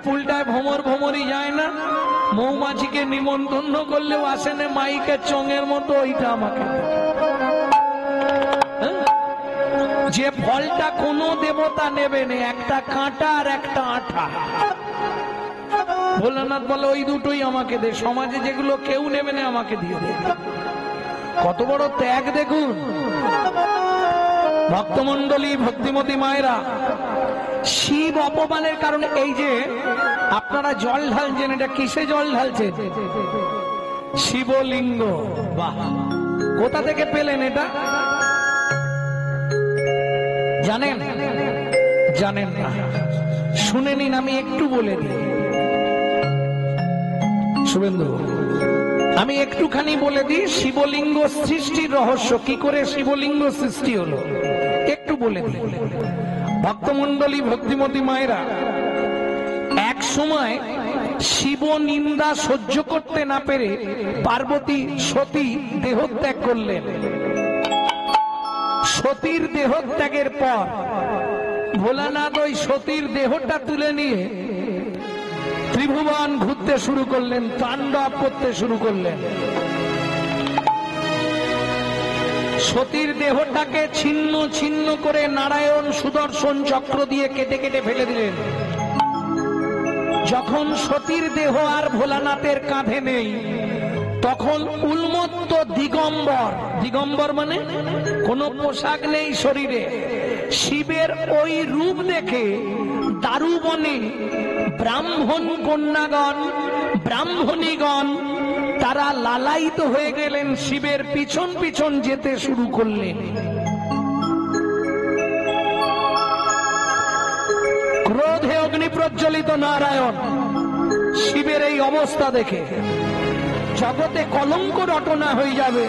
পুলটায় ভ্রমর ভ্রমরই যায় না, মৌমাছিকে নিমন্ত্রণ করলেও আসে না, মাইকের চঙের মতো ওইটা আমাকে। যে ফলটা কোনো দেবতা নেবে না, একটা কাঁটা আর একটা আঠা, ভোলানাথ বলে ওই দুটোই আমাকে দে, সমাজে যেগুলো কেউ নেবে না আমাকে দিয়ে দে। কত বড় ত্যাগ দেখুন ভক্তমন্ডলী, ভক্তিমতী মায়েরা। শিব অপমানের কারণে এই যে আপনারা জল ঢালছেন, এটা কিসে জল ঢালছেন? শিবলিঙ্গ। বাহ, কোথা থেকে পেলেন এটা? জানেন? জানেন না? শুনে নিন, আমি একটু বলে দিই। শুভেন্দু, আমি একটুখানি বলে দিই শিবলিঙ্গ সৃষ্টির রহস্য, কি করে শিবলিঙ্গ সৃষ্টি হলো একটু বলে দিই। ভক্তমন্ডলী, ভক্তিমতী মায়েরা, এক সময় শিব নিন্দা সহ্য করতে না পেরে পার্বতী সতী দেহত্যাগ করলেন। সতীর দেহত্যাগের পর ভোলানাথ ওই সতীর দেহটা তুলে নিয়ে ত্রিভুবন ঘুরতে শুরু করলেন, তাণ্ডব করতে শুরু করলেন। সতীর দেহটাকে ছিন্ন ছিন্ন করে নারায়ণ সুদর্শন চক্র দিয়ে কেটে কেটে ফেলে দিলেন। যখন সতীর দেহ আর ভোলানাথের কাঁধে নেই, তখন উন্মত্ত দিগম্বর, দিগম্বর মানে কোনো পোশাক নেই শরীরে, শিবের ওই রূপ দেখে দারুবনে ব্রাহ্মণ কন্যাগণ, ব্রাহ্মণীগণ তারা লালায়িত হয়ে গেলেন, শিবের পিছন পিছন যেতে শুরু করলেন। ক্রোধে অগ্নি প্রজ্বলিত নারায়ণ শিবের এই অবস্থা দেখে জগতে কলঙ্ক রটনা হয়ে যাবে,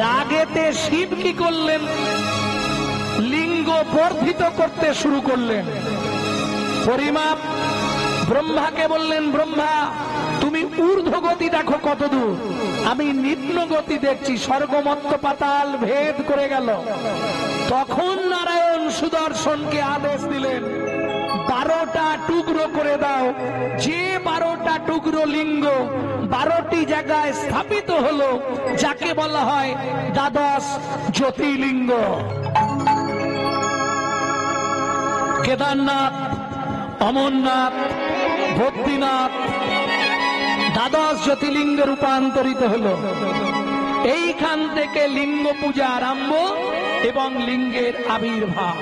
রাগেতে শিব কি করলেন? লিঙ্গ বর্ধিত করতে শুরু করলেন। পরিমাপ ব্রহ্মাকে বললেন, ব্রহ্মা তুমি ঊর্ধ্ব গতি দেখো কত দূর, আমি নিম্ন গতি দেখছি, স্বর্গমত্ত পাতাল ভেদ করে গেল। তখন নারায়ণ সুদর্শনকে আদেশ দিলেন, 12টা টুকরো করে দাও। যে 12টা টুকরো লিঙ্গ 12টি জায়গায় স্থাপিত হলো, যাকে বলা হয় দ্বাদশ জ্যোতির্লিঙ্গ। কেদারনাথ, অমরনাথ, বদ্রীনাথ দ্বাদশ জ্যোতির্লিঙ্গে রূপান্তরিত হলো। এইখান থেকে লিঙ্গ পূজা আরম্ভ এবং লিঙ্গের আবির্ভাব।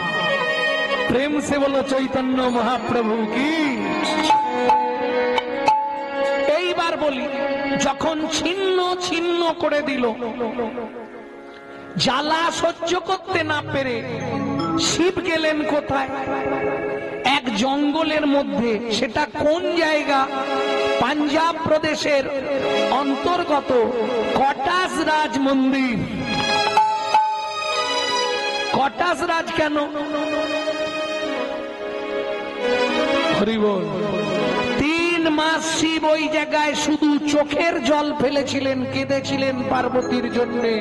প্রেম সে বলো চৈতন্য মহাপ্রভু কি। এইবার বলি, যখন ছিন্ন ছিন্ন করে দিল, জ্বালা সহ্য করতে না পেরে শিব গেলেন কোথায়? এক জঙ্গলের মধ্যে। সেটা কোন জায়গা? পাঞ্জাব প্রদেশের অন্তর্গত কটাসরাজ মন্দির। কটাসরাজ কেন? হরি বল। 3 মাস শিব ওই জায়গায় শুধু চোখের জল ফেলেছিলেন, কেঁদেছিলেন পার্বতীর জন্যে।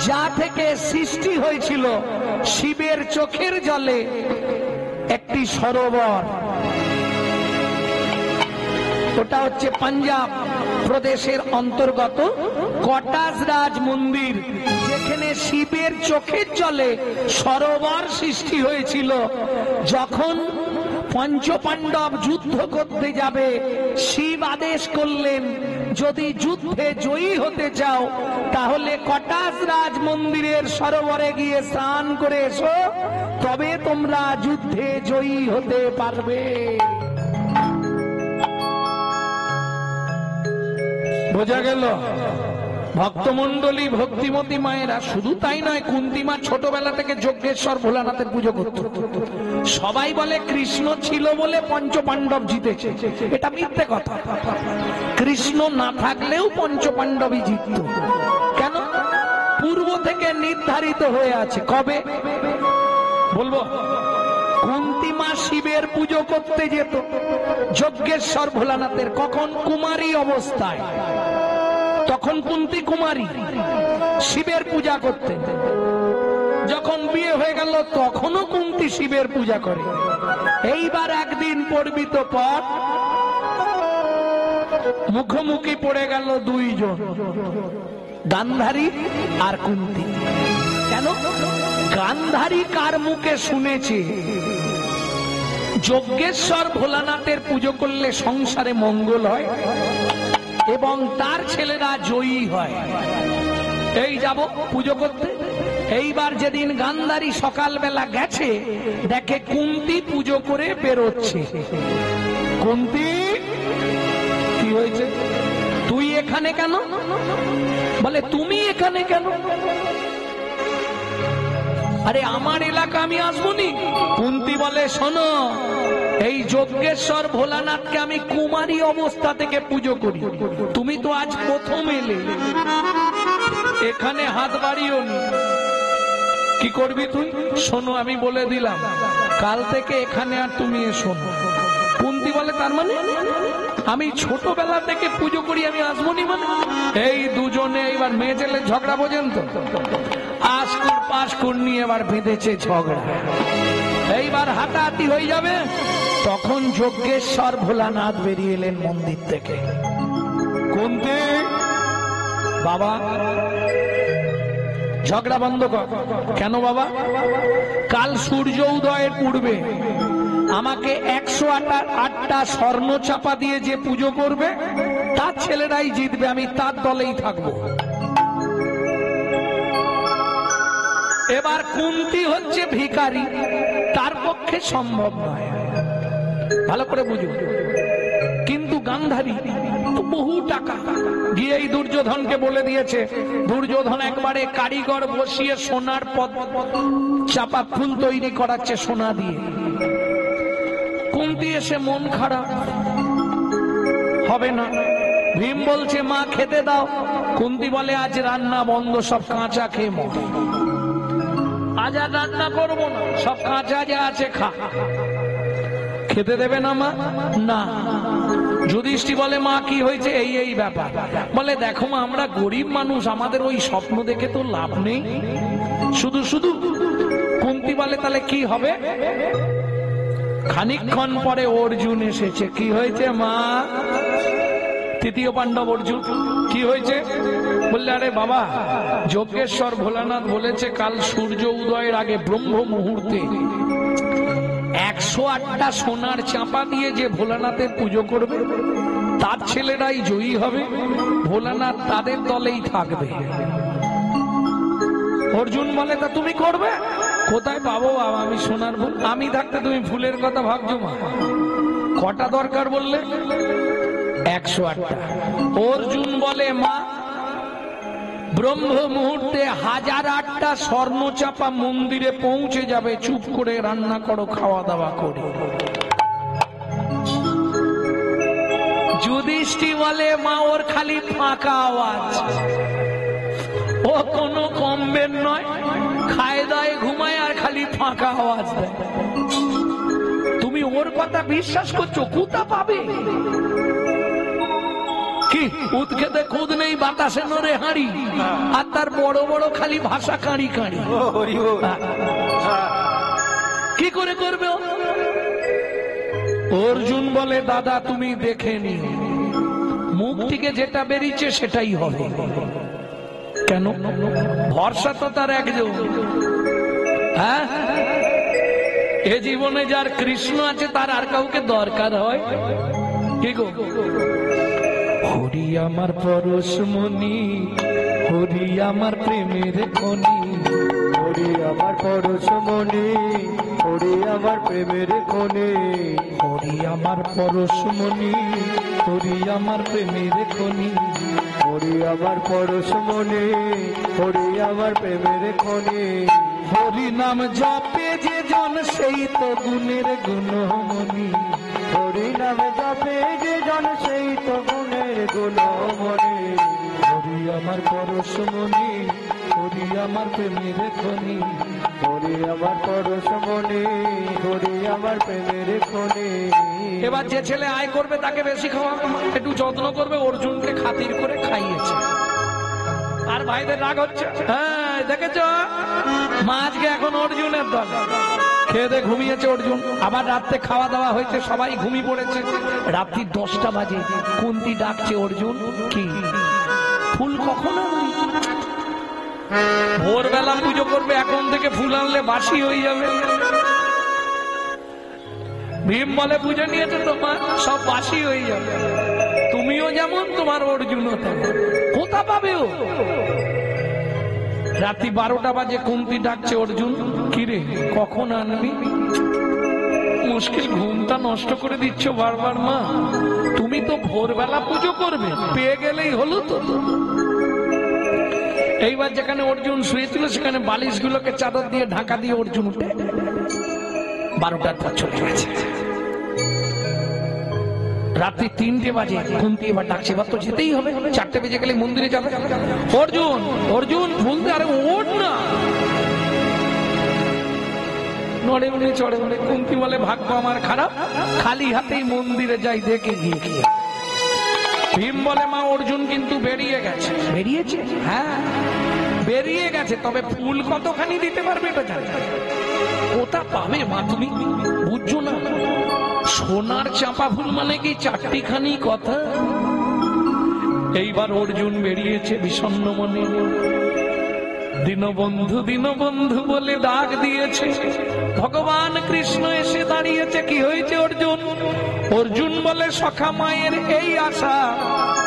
যা থেকে সৃষ্টি হয়েছিল শিবের চোখের জলে একটি সরোবর, ওটা হচ্ছে পাঞ্জাব প্রদেশের অন্তর্গত কটাসরাজ মন্দির, যেখানে শিবের চোখের জলে সরোবর সৃষ্টি হয়েছিল। যখন পঞ্চপাণ্ডব যুদ্ধ করতে যাবে, শিব আদেশ করলেন, যদি যুদ্ধে জয়ী হতে চাও তাহলে কটাসরাজ মন্দিরের সরোবরে গিয়ে স্নান করে এসো, তবে তোমরা যুদ্ধে জয়ী হতে পারবে। বোঝা গেল? ভক্তমন্ডলী, ভক্তিমতী মায়েরা, শুধু তাই নয়, কুন্তিমা ছোটবেলা থেকে যজ্ঞেশ্বর ভোলানাথের পুজো করত। সবাই বলে কৃষ্ণ ছিল বলে পঞ্চপাণ্ডব জিতেছে, এটা মিথ্যে কথা। কৃষ্ণ না থাকলেও পঞ্চপাণ্ডবই জিতত। কেন? পূর্ব থেকে নির্ধারিত হয়ে আছে। কবে বলবো? কুন্তিমা শিবের পুজো করতে যেত যজ্ঞেশ্বর ভোলানাথের, কখন? কুমারী অবস্থায়। তখন কুন্তি কুমারী শিবের পূজা করতেন। যখন যখন বিয়ে হয়ে গেল তখনও কুন্তী শিবের পূজা করে। এইবার একদিন পর্বিত পর মুখোমুখি পড়ে গেল দুইজন, গান্ধারী আর কুন্তী। কেন? গান্ধারী কার মুখে শুনেছে যজ্ঞেশ্বর ভোলানাথের পুজো করলে সংসারে মঙ্গল হয় এবং তার ছেলেরা জয়ী হয়। এই যাব পুজো করতে। এইবার যেদিন গান্ধারী সকালবেলা গেছে, দেখে কুন্তী পুজো করে বেরোচ্ছে। কুন্তী, কি হয়েছে? তুই এখানে কেন? বলে তুমি এখানে কেন? আরে আমার এলাকা, আমি আসবনি। কুন্তী বলে শোনো, এই যজ্ঞেশ্বর ভোলানাথকে আমি কুমারী অবস্থা থেকে পুজো করি, তুমি তো আজ প্রথম এলে, এখানে হাত বাড়িও নি। কি করবি তুই? শোনো আমি বলে দিলাম, কাল থেকে এখানে আর তুমি এসো না। কুন্তী বলে তার মানে আমি ছোটবেলা থেকে পুজো করি, আমি আসবনি মানে? এই দুজনে এবার মেয়ে ছেলে ঝগড়া বোঝেন তো, আশকুর পাশকুর নিয়ে এবার বেঁধেছে ঝগড়া। এইবার হাতাহাতি হয়ে যাবে, তখন যজ্ঞেশ্বর ভোলানাথ বেরিয়ে এলেন মন্দির থেকে। কুন্তী, বাবা ঝগড়া বন্ধ কর। কেন বাবা? কাল সূর্য উদয়ের পূর্বে আমাকে 108টা স্বর্ণ চাপা দিয়ে যে পুজো করবে তার ছেলেরাই জিতবে, আমি তার দলেই থাকবো। এবার কুন্তী হচ্ছে ভিখারি, তার পক্ষে সম্ভব নয়, ভালো করে বুঝুন। কিন্তু গান্ধারী তো বহু টাকা, গিয়ে এই দুর্যোধনকে বলে দিয়েছে। দুর্যোধন একবারে কারিগর বসিয়ে সোনার পদ চাপা ফুল তৈরি করাচ্ছে সোনা দিয়ে। কুন্তী এসে মন খারাপ, হবে না। ভীম বলছে মা খেতে দাও। কুন্তী বলে আজ রান্না বন্ধ, সব কাঁচা খেয়ে মর। আজ আর রান্না করবো না, সব কাঁচা যা আছে খা। খেতে দেবে না মা? না। যুধিষ্ঠির বলে মা কি হয়েছে? এই এই ব্যাপার। বলে দেখো মা, আমরা গরিব মানুষ, আমাদের ওই স্বপ্ন দেখে তো লাভ নেই, শুধু শুধু। কুন্তী বলে তাহলে কি হবে? খানিকক্ষণ পরে অর্জুন এসেছে। কি হয়েছে মা? তৃতীয় পাণ্ডব অর্জুন। কি হয়েছে? বললে আরে বাবা, যজ্ঞেশ্বর ভোলানাথ বলেছে কাল সূর্য উদয়ের আগে ব্রহ্ম মুহূর্তে 108টা সোনার চাপা দিয়ে যে ভোলানাথের পুজো করবে তার ছেলেরাই জয়ী হবে, ভোলানাথ তাদের দলেই থাকবে। অর্জুন বলে তা তুমি করবে? কোথায় পাবো বাবা আমি সোনার ফুল? আমি থাকতে তুমি ফুলের কথা ভাবছো মা? কটা দরকার বললে? 108টা। অর্জুন বলে মা, ব্রহ্ম মুহূর্তে 1008টা স্বর্ণ চাপা মন্দিরে পৌঁছে যাবে, চুপ করে রান্না করো, খাওয়া দাওয়া করে। যুধিষ্ঠির বলে মা ওর খালি ফাঁকা আওয়াজ, ও কোনো কমবেন নয়, খায় দায় ঘুমায় আর খালি ফাঁকা আওয়াজ দেয়। তুমি ওর কথা বিশ্বাস করছো? কোথা পাবে? কি উদ খেতে খুদ নেই, বাতাসে নড়ে হাঁড়ি, আর তার বড় বড় খালি ভাষা কাঁড়ি কাঁড়ি। কি করে করবে? অর্জুন বলে দাদা তুমি দেখে নি, মুখ থেকে যেটা বেরিয়েছে সেটাই হবে। কেন? ভরসা তো তার একজন। হ্যাঁ, এ জীবনে যার কৃষ্ণ আছে তার আর কাউকে দরকার হয়? কি গো? হরি আমার পরশমণি, হরি আমার প্রেমের খনি, হরি আমার পরশমণি, হরি আমার প্রেমের খনি, হরি আমার পরশমণি, হরি আমার প্রেমের খনি, হরি আমার পরশমণি, হরি আমার প্রেমের খনি। হরি নাম জপে যে জন সেই তো গুণের গুণমণি, হরি নাম জপে যে জন সেই তো গুণের গুণমণি। হরি আমার পরশমণি, হরি আমার প্রেমের খনি, হরি আমার পরশমণি, হরি আমার প্রেমের খনি। এবার যে ছেলে আয় করবে তাকে বেশি খাওয়াবে, একটু যত্ন করবে। অর্জুনকে খাতির করে খাইয়েছে, আর ভাইদের রাগ হচ্ছে। হ্যাঁ, দেখেছ মা আজকে এখন অর্জুনের দল। খেয়ে দিয়ে ঘুমিয়েছে অর্জুন, আবার রাত্রে খাওয়া দাওয়া হয়েছে, সবাই ঘুমিয়ে পড়েছে। রাত্রি 10টা বাজে, কুন্তি ডাকছে অর্জুন কি ফুল কখন আনবি? ভোরবেলা পুজো করবে, এখন থেকে ফুল আনলে বাসি হয়ে যাবে। ভীম বলে পুজো নিয়েছে তোমার, সব বাসি হয়ে যাবে। তুমিও যেমন, তোমার অর্জুনও তেমন। কোথা পাবে ও? রাত্রি 12টা বাজে কুন্তি ডাকছে অর্জুন কিরে কখন আনবি? মুশকিল, ঘুমটা নষ্ট করে দিচ্ছ বারবার মা। তুমি তো ভোরবেলা পুজো করবে, পেয়ে গেলেই হলো তো। এইবার যেখানে অর্জুন শুয়েছিল সেখানে বালিশগুলোকে চাদর দিয়ে ঢাকা দিয়ে অর্জুন উঠে 12টার পর চলে গেছে। রাত্রি 3টে বাজে কুন্তি এবার ডাকছে, এবার তো যেতেই হবে, 4টে বেজে গেলে মন্দিরে যাবে। অর্জুন অর্জুন বলতে, আরে ওঠ না। নড়ে উনি চড়ে উনি। কুন্তি বলে ভাগ্য আমার খারাপ, খালি হাতেই মন্দিরে যাই দেখে গিয়ে। ভীম বলে মা অর্জুন কিন্তু বেরিয়ে গেছে। বেরিয়েছে? হ্যাঁ বেরিয়ে গেছে, তবে ফুল কতখানি দিতে পারবে এটা জানি। কোথা পাবে মা তুমি বুঝছো না? সোনার চাপা ফুল মানে কি 4টিখানি কথা? এইবার অর্জুন বেরিয়েছে বিষণ্ণ মনে। দীনবন্ধু বলে ডাক দিয়েছে। ভগবান কৃষ্ণ এসে দাঁড়িয়েছে। কি হয়েছে অর্জুন? অর্জুন বলে সখা মায়ের এই আশা।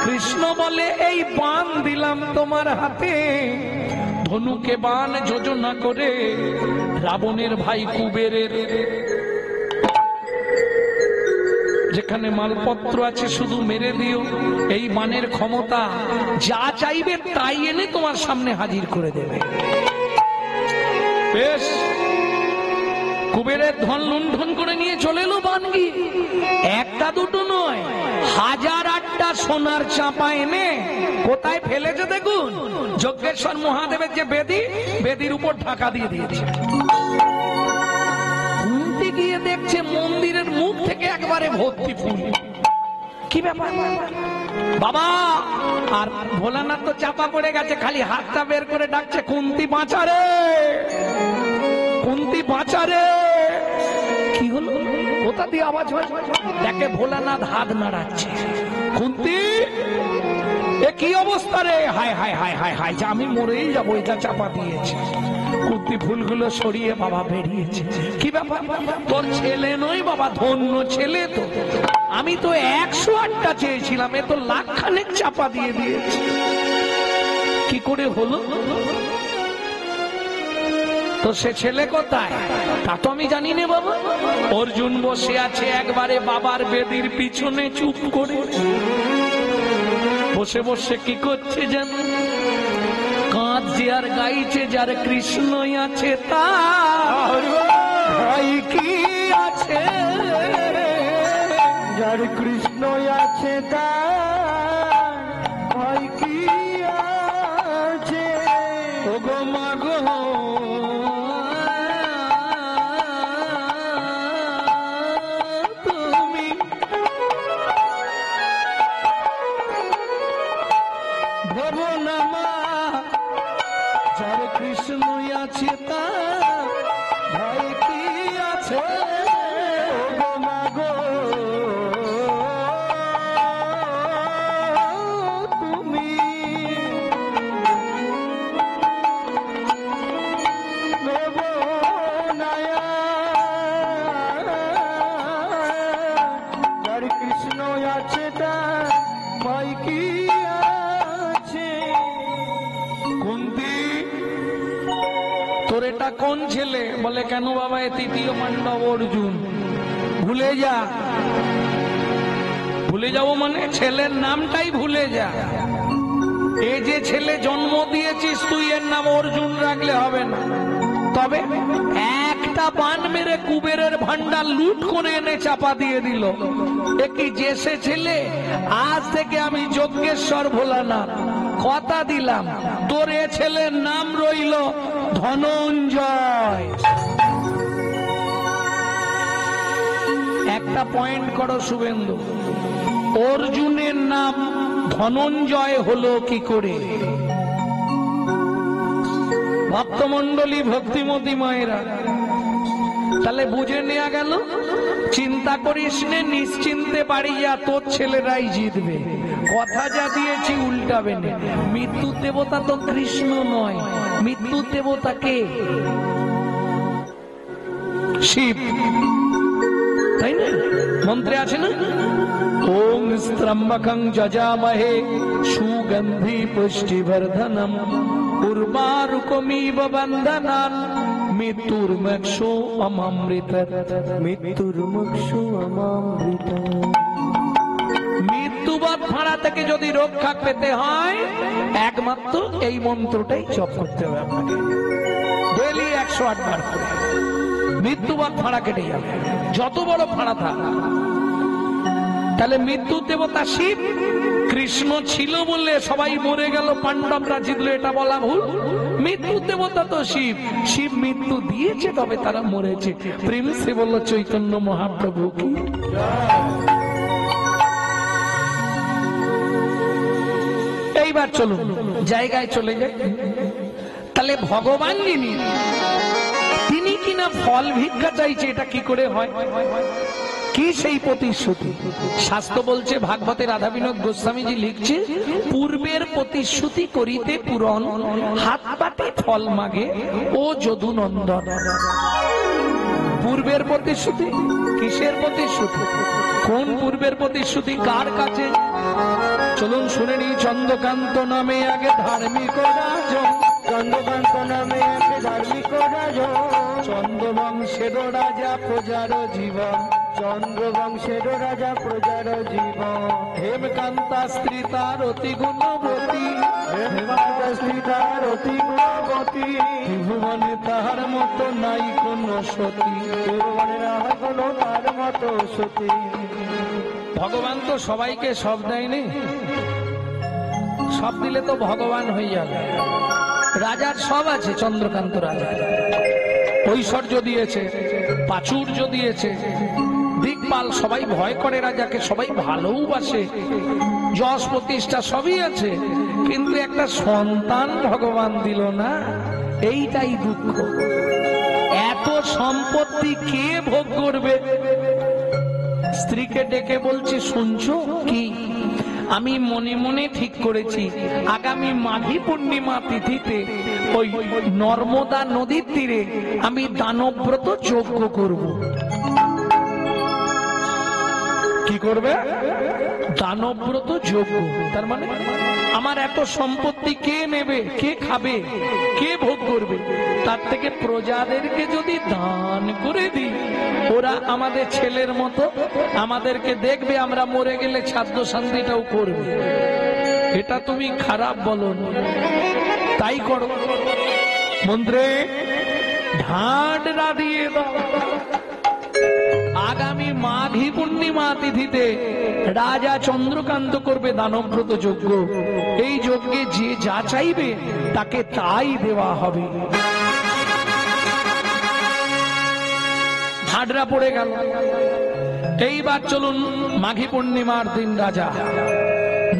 কৃষ্ণ বলে এই বাণ দিলাম তোমার হাতে। ধনুকে বাণ যোজনা করে রাবণের ভাই কুবেরের যেখানে মালপত্র আছে শুধু মেরে দিও। এই বাণের ক্ষমতা যা চাইবে তাই এনে তোমার সামনে হাজির করে দেবে। বেশ, কুবেরের ধন লুণ্ঠন করে নিয়ে চলে এলো বাণ গিয়ে। একটা দুটো নয়, 1008টা সোনার চাপা এনে কোথায় ফেলেছে দেখুন। যজ্ঞেশ্বর মহাদেবের যে বেদি, বেদির উপর ঢাকা দিয়ে দিয়েছে। গিয়ে দেখছে মন্দিরের মুখ থেকে একবারে ভর্তি ফুল। কি ব্যাপার বাবা? আর ভোলানাথ তো চাপা পড়ে গেছে, খালি হাতটা বের করে ডাকছে কুন্তি বাঁচারে, কুন্তি বাঁচারে। কি হলো? কোথা দিয়ে আওয়াজ হয়? দেখে ভোলানাথ হাত নাড়াচ্ছে। কুন্তি এ কি অবস্থা রে? হায় হায় হায় হায় হায়, যে আমি মরেই যাবো, এটা চাপা দিয়েছে। কুন্তি ফুলগুলো সরিয়ে বাবা বেরিয়েছে। কি ব্যাপার? তোর ছেলে নয় বাবা, ধন্য ছেলে তো। আমি তো 108টা চেয়েছিলাম, এ তো লাখখানেক চাপা দিয়ে দিয়েছে। কি করে হলো? তো সে ছেলে কোথায় তা তো আমি জানি না বাবা। অর্জুন বসে আছে একবারে বাবার বেদির পিছনে চুপ করে। বসে বসে কি করছে জানো? কাঁদছে আর গাইছে, যার কৃষ্ণ আছে তার ভাই কি আছে, যার কৃষ্ণ আছে তার ভাই কি আছে। ওগো মাগো তুমি ভবো না মা, যার কৃষ্ণ আছে তার ভাই কি আছে। ওগো মাগো তুমি ভবো নায়া, যার কৃষ্ণ আছে তার ভাই কি আছে। কুন্তি তোর এটা কোন ছেলে? বলে কেন বাবা? এ তৃতীয় পাণ্ডব অর্জুন। ভুলে যা। ভুলে যাবো মানে ছেলের নামটাই ভুলে যা। এ যে ছেলে জন্ম দিয়েছিস তুই, এর নাম অর্জুন রাখলে হবে না। তবে একটা বান মেরে কুবেরের ভান্ডার লুট করে এনে চাপা দিয়ে দিল। এ কি যে সে ছেলে? আজ থেকে আমি যজ্ঞেশ্বর ভোলানাথ কথা দিলাম, তোর এ ছেলের নাম রইল ধনঞ্জয়। একটা পয়েন্ট করো শুভেন্দু, অর্জুনের নাম ধনঞ্জয় হলো কি করে? ভক্তমণ্ডলী ভক্তিমতী মায়েরা, তাহলে বুঝে নেওয়া গেল, চিন্তা করিস নে, নিশ্চিন্তে বাড়ি যা, তোর ছেলেরাই জিতবে। কথা যা দিয়েছি উল্টাবে না। মৃত্যুর দেবতা তো কৃষ্ণ নয়, মৃত্যুর দেবতা কে? শিব, তাই না? মন্ত্রে আছে না, ওম স্ত্রম্বকং যজামহে সুগন্ধি পুষ্টিবর্ধনম উর্বারুকমিব বন্ধনান মৃত্যুর্মক্ষো অমৃত। মৃত্যুর্মুক্ষু অমৃত। মৃত্যুবৎ ভাড়া থেকে যদি রক্ষা পেতে হয় একমাত্র এই মন্ত্রটাই জপ করতে হবে আপনাকে, ডেইলি 108 বার করে। মৃত্যুবৎ ভাড়া কেটে যাবে, যত বড় ভাড়া থাক। তাহলে মৃত্যুর দেবতা শিব। কৃষ্ণ ছিল বলে সবাই মরে গেল, পাণ্ডবরা জিতলো, এটা বলা ভুল। মৃত্যুর দেবতা তো শিব। শিব মৃত্যু দিয়েছে, তবে তারা মরেছে। প্রেম সে বলল চৈতন্য মহাপ্রভু কি। এইবার চলুন জায়গায় চলে যাই। তাহলে ভগবান যিনি, তিনি কিনা ফল ভিক্ষা চাইছে, এটা কি করে হয়? কি সেই প্রতিশ্রুতি? শাস্ত্র বলছে, ভাগবতে রাধা বিনোদ গোস্বামীজি লিখছে, পূর্বের প্রতিশ্রুতি করিতে পূরণ, হাত পাতে ফল মাগে ও যদু নন্দন। পূর্বের প্রতিশ্রুতি, কিসের প্রতিশ্রুতি? কোন পূর্বের প্রতিশ্রুতি, কার কাছে? চলুন শুনে নি। চন্দ্রকান্ত নামে আগে ধার্মিক রাজন, চন্দ্রকান্ত নামে এক ধার্মিক রাজন, চন্দ্রবংশের রাজা প্রজার জীবন, চন্দ্রবংশের রাজা প্রজার জীবন। হেমকান্তা স্ত্রী তার অতি গুণবতী, হেমকান্তা স্ত্রী তার অতি গুণবতী, ত্রিভুবনে তাহার মতো নাই কোন সতী। ত্রিভুবনে না কোনো তার মতো সতী। ভগবান তো সবাইকে সব দেয়নি, সব দিলে তো ভগবান হয়ে যাবে। রাজার সব আছে, চন্দ্রকান্ত রাজা ঐশ্বর্য দিয়েছে, প্রাচুর্য দিয়েছে, দিকপাল, সবাই ভয় করে রাজাকে, সবাই ভালোবাসে, যশ প্রতিষ্ঠা সবই আছে, কিন্তু একটা সন্তান ভগবান দিল না, এইটাই দুঃখ। এত সম্পত্তি কে ভোগ করবে? স্ত্রীকে ডেকে বলছে, শুনছো কি? আমি মনে মনে ঠিক করেছি, আগামী মাঘী পূর্ণিমা তিথিতে ওই নর্মদা নদীর তীরে আমি দানব্রত যজ্ঞ করব। কি করবে? দানব্রত যজ্ঞ। তার মানে আমার এত সম্পত্তি কে নেবে, কে খাবে, কে ভোগ করবে? তার থেকে প্রজাদেরকে যদি দান করে দিই, ওরা আমাদের ছেলের মতো আমাদেরকে দেখবে, আমরা মরে গেলে ছাদ্য শান্তিটাও করবে। এটা তুমি খারাপ বলো না, তাই করো। মন্ত্রে ঢাডরা দিয়ে দাও। আগামী মাঘী পূর্ণিমা তিথিতে রাজা চন্দ্রকান্ত করবে দানব্রত যজ্ঞ। এই যজ্ঞে যে যা চাইবে তাকে তাই দেওয়া হবে। ঢাডরা পড়ে গেল। এইবার চলুন, মাঘী পূর্ণিমার দিন রাজা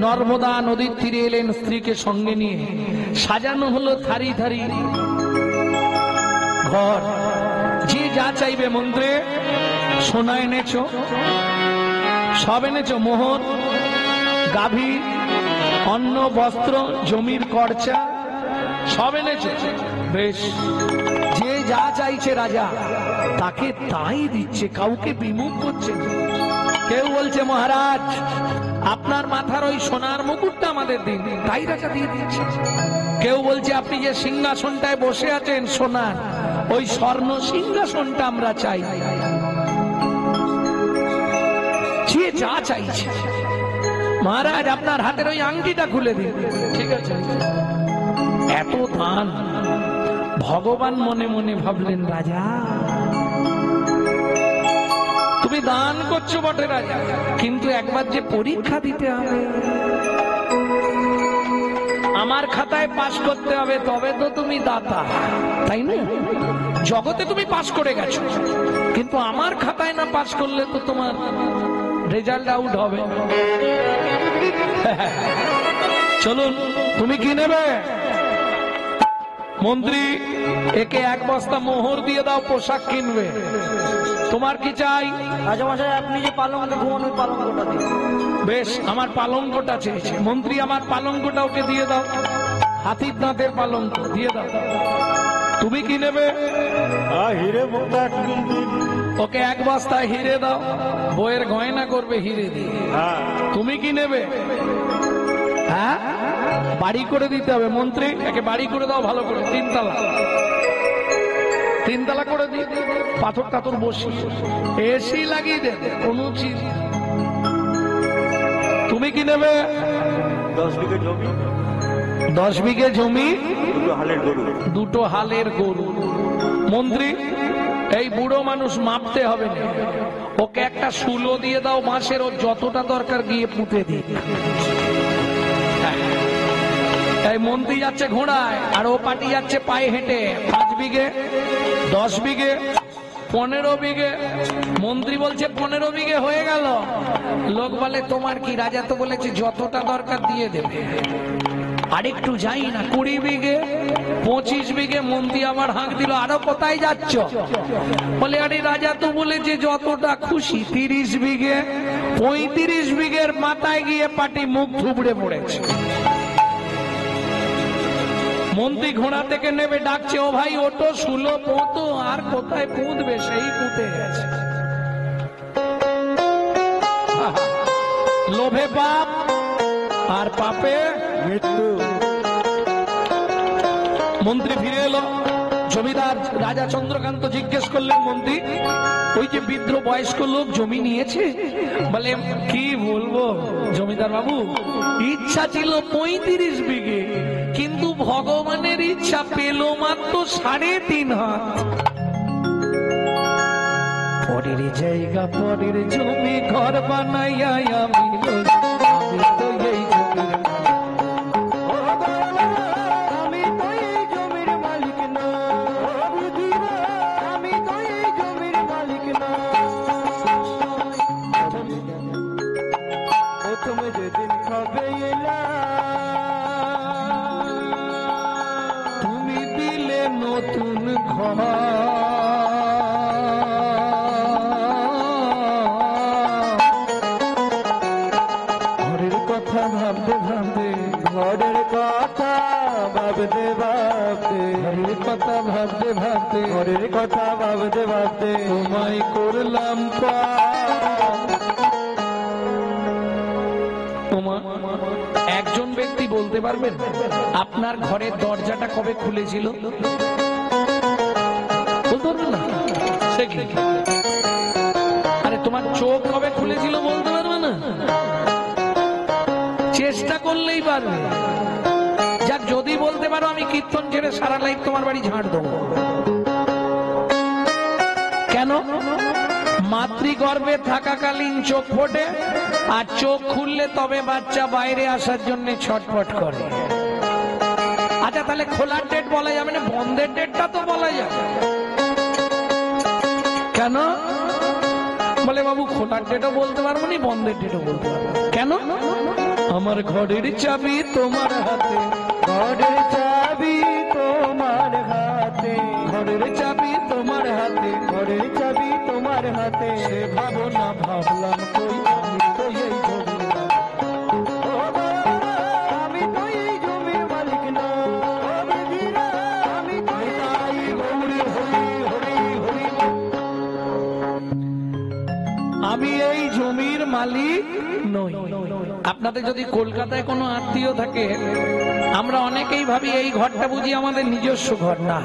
নর্মদা নদীর তীরে এলেন, স্ত্রীকে সঙ্গে নিয়ে। সাজানো হলো থারি থারি ঘর, যে যা চাইবে। মন্ত্রে সোনা এনেছো, সব এনেছো, মোহর, গাভী, অন্ন, বস্ত্র, জমির খরচা সব এনেছে। বেশ, যে যা চাইছে রাজা তাকে তাই দিচ্ছে, কাউকে বিমুখ করছে। কেউ বলছে, মহারাজ আপনার মাথার ওই সোনার মুকুটটা আমাদের দিন, তাই রাজা দিয়ে দিচ্ছে। কেউ বলছে, আপনি যে সিংহাসনটায় বসে আছেন সোনার, ওই স্বর্ণ সিংহাসনটা আমরা চাই। যে যা চাইছে, মহারাজ আপনার হাতের ওই আংটিটা খুলে দিন, ঠিক আছে। এত দান। ভগবান মনে মনে ভাবলেন, রাজা তুমি দান করছো বটে রাজা, কিন্তু একবার যে পরীক্ষা দিতে হবে, আমার খাতায় পাশ করতে হবে, তবে তো তুমি দাতা, তাই না? জগতে তুমি পাশ করে গেছো, কিন্তু আমার খাতায় না পাশ করলে তো তোমার রেজাল্ট আউট হবে। চলুন, তুমি কি নেবে? মন্ত্রী একে এক বস্তা মোহর দিয়ে দাও, পোশাক কিনবে। তোমার কি চাই? রাজামশাই আপনি যে পালঙ্কে ঘুমান ওই পালঙ্কটা দিন। বেশ, আমার পালঙ্কটা চেয়েছে। মন্ত্রী আমার পালঙ্কটা ওকে দিয়ে দাও, হাতির দাঁতের পালঙ্ক দিয়ে দাও। তুমি কি নেবে? হিরে মুক্তা ওকে এক বস্তা হিরে দাও, বইয়ের গয়না করবে হিরে দিয়ে। তুমি কি নেবে? হ্যাঁ, বাড়ি করে দিতে হবে। মন্ত্রী একে বাড়ি করে দাও ভালো করে, তিনতলা, তিনতলা করে দিই, পাথর টাথর বসি, এসি লাগিয়ে দে, কোনো চিজ। তুমি কি নেবে? 10 বিঘে জমি। 10 বিঘে জমি, 2 হালের গরু। 2 হালের গরু। মন্ত্রী এই বুড়ো মানুষ মাপতে হবে না, ওকে একটা শুলো দিয়ে দাও মাসের, ও যতটা দরকার গিয়ে পুঁতে দিই। এই মন্ত্রী যাচ্ছে ঘোড়ায় আর ও পাটি যাচ্ছে পায়ে হেঁটে। 5 বিঘে, 10 বিঘে, 15 বিঘে। মন্ত্রী বলছে 15 বিঘে হয়ে গেল। লোক বলে তোমার কি? রাজা তো বলেছে যতটা দরকার দিয়ে দেবে। আরেকটু যাই না, 20 বিঘে, 25 বিঘে। মন্ত্রী আবার হাঁক দিল, আরো কোথায় যাচ্ছ? বলে আরে রাজা তো বলেছে যতটা খুশি। 30 বিঘে, 35 বিঘের মাথায় গিয়ে পাটি মুখ থুবড়ে পড়েছে। মন্ত্রী ঘোড়া থেকে নেবে, ডাকছে ও ভাই ওটো, শুলো পোঁতো। আর কোথায় পুঁতবে, সেই পুঁতে গেছে। লোভে পাপ আর পাপে মৃত্যু। মন্ত্রী ফিরে এলো। জমিদার রাজা চন্দ্রকান্ত জিজ্ঞেস করলেন, মন্ত্রী ওই যে বৃদ্ধ বয়স্ক লোক জমি নিয়েছে? বলে কি বলবো জমিদার বাবু, ইচ্ছা ছিল 35 বিঘে, কিন্তু ভগবানের ইচ্ছা পেল মাত্র 3.5 হাত। পরের জায়গা পরের জমি ঘর বানাইয়া আমি তো এই জমির তুমি দিলে নতুন ঘর, ঘরের কথা ভাবতে ভাবতে, ঘরের কথা ভাবতে ভাবতে, ঘরের কথা ভাবতে ভাবতে, ঘরের কথা ভাবতে ভাবতে তোমায় করলাম একজন ব্যক্তি বলতে পারবেন আপনার ঘরের দরজাটা কবে খুলেছিল? বলতে পারবেন না? সে কি? আরে তোমার চোখ কবে খুলেছিল বলতে পারবে না? চেষ্টা করলেই পারবে। যাক, যদি বলতে পারো আমি কীর্তন ছেড়ে সারা লাইফ তোমার বাড়ি ঝাড় দেবো। কেন? মাতৃগর্ভে থাকাকালীন চোখ ফোটে, আর চোখ খুললে তবে বাচ্চা বাইরে আসার জন্য ছটফট করে। আচ্ছা, তাহলে খোলার ডেট বলা যাবে না, বন্ধের ডেটটা তো বলা যাবে। কেন? বলে বাবু খোলার ডেটও বলতে পারবো না, বন্ধের ডেটও বলতে পারবো। কেন? আমার ঘরের চাবি তোমার হাতে, ঘরের চাবি তোমার হাতে, ঘরের চাবি তোমার হাতে, ঘরের চাবি তোমার হাতে। সে ভাবনা ভাবলাম কই আমি তো এই জমির আমি তো এই জমির মালিক না, আমি তো তাই গৌরী হরি হরি হরি। আমি এই জমির মালিক নই। আপনাদের যদি কলকাতায় কোনো আত্মীয় থাকে, আমরা অনেকেই ভাবি এই ঘরটা বুঝি আমাদের নিজস্ব ঘর। না,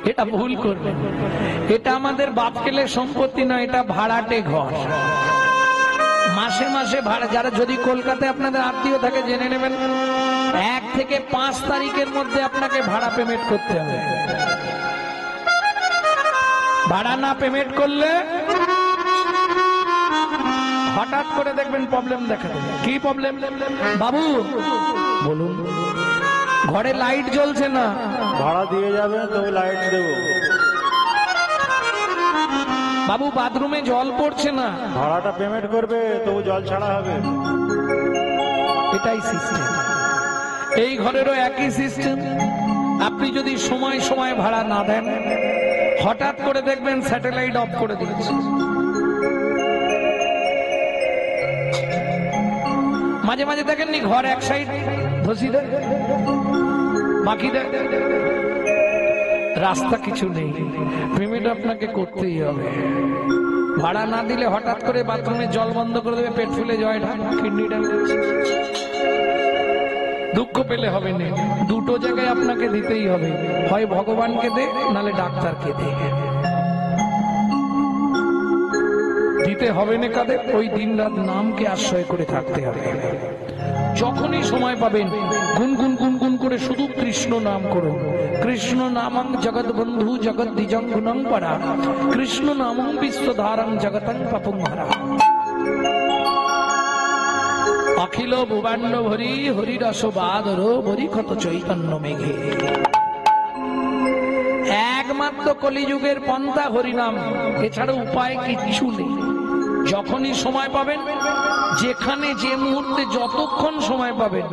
এটা ভুল করবেন। এটা আমাদের বাপকেলের সম্পত্তি নয়, এটা ভাড়াটে ঘর। মাসে মাসে ভাড়া। যারা যদি কলকাতায় আপনাদের আত্মীয় থাকে জেনে নেবেন, 1 থেকে 5 তারিখের মধ্যে আপনাকে ভাড়া পেমেন্ট করতে হবে। ভাড়া না পেমেন্ট করলে হঠাৎ করে দেখবেন প্রবলেম দেখা দেবে। কি প্রবলেম? বাবু বলুন। ঘরে লাইট জ্বলছে না, ভাড়া দিয়ে যাবেন তবে লাইট দেবো। বাবু বাথরুমে জল পড়ছে না, ভাড়াটা পেমেন্ট করবে তবু জল ছাড়া হবে। এটাই সিস্টেম। এই ঘরেরও একই সিস্টেম। আপনি যদি সময় সময় ভাড়া না দেন, হঠাৎ করে দেখবেন স্যাটেলাইট অফ করে দিয়েছে। মাঝে মাঝে দেখেননি ঘর এক সাইড ধসি দেয়, বাকি দেয়, রাস্তা কিছু নেই। পেমেন্ট আপনাকে করতেই হবে। ভাড়া না দিলে হঠাৎ করে বাথরুমে জল বন্ধ করে দেবে, পেট ফুলে জয়টা কিডনিটা। দুঃখ পেলে হবে না, দুটো জায়গায় আপনাকে দিতেই হবে, হয় ভগবানকে দে নালে ডাক্তারকে দে। দিতে হবে না কাদের? ওই দিন রাত নামকে আশ্রয় করে থাকতে হবে। যখনই সময় পাবেন গুনগুন গুনগুন করে শুধু কৃষ্ণ নাম করুন। কৃষ্ণ নামং জগৎ বন্ধু জগৎ দ্বিজং গুণং পরা, কৃষ্ণ নামং বিশ্বধারং জগতং পাপং হরা। অখিল ভুবাণ্ড ভরি হরিরস বাদর ভরি ক্ষত চৈতন্য মেঘে। একমাত্র কলিযুগের পন্থা হরিনাম, এছাড়া উপায় কিচ্ছু নেই। যখনই সময় পাবেন, যেখানে যে মুহূর্তে যতক্ষণ সময় পাবেন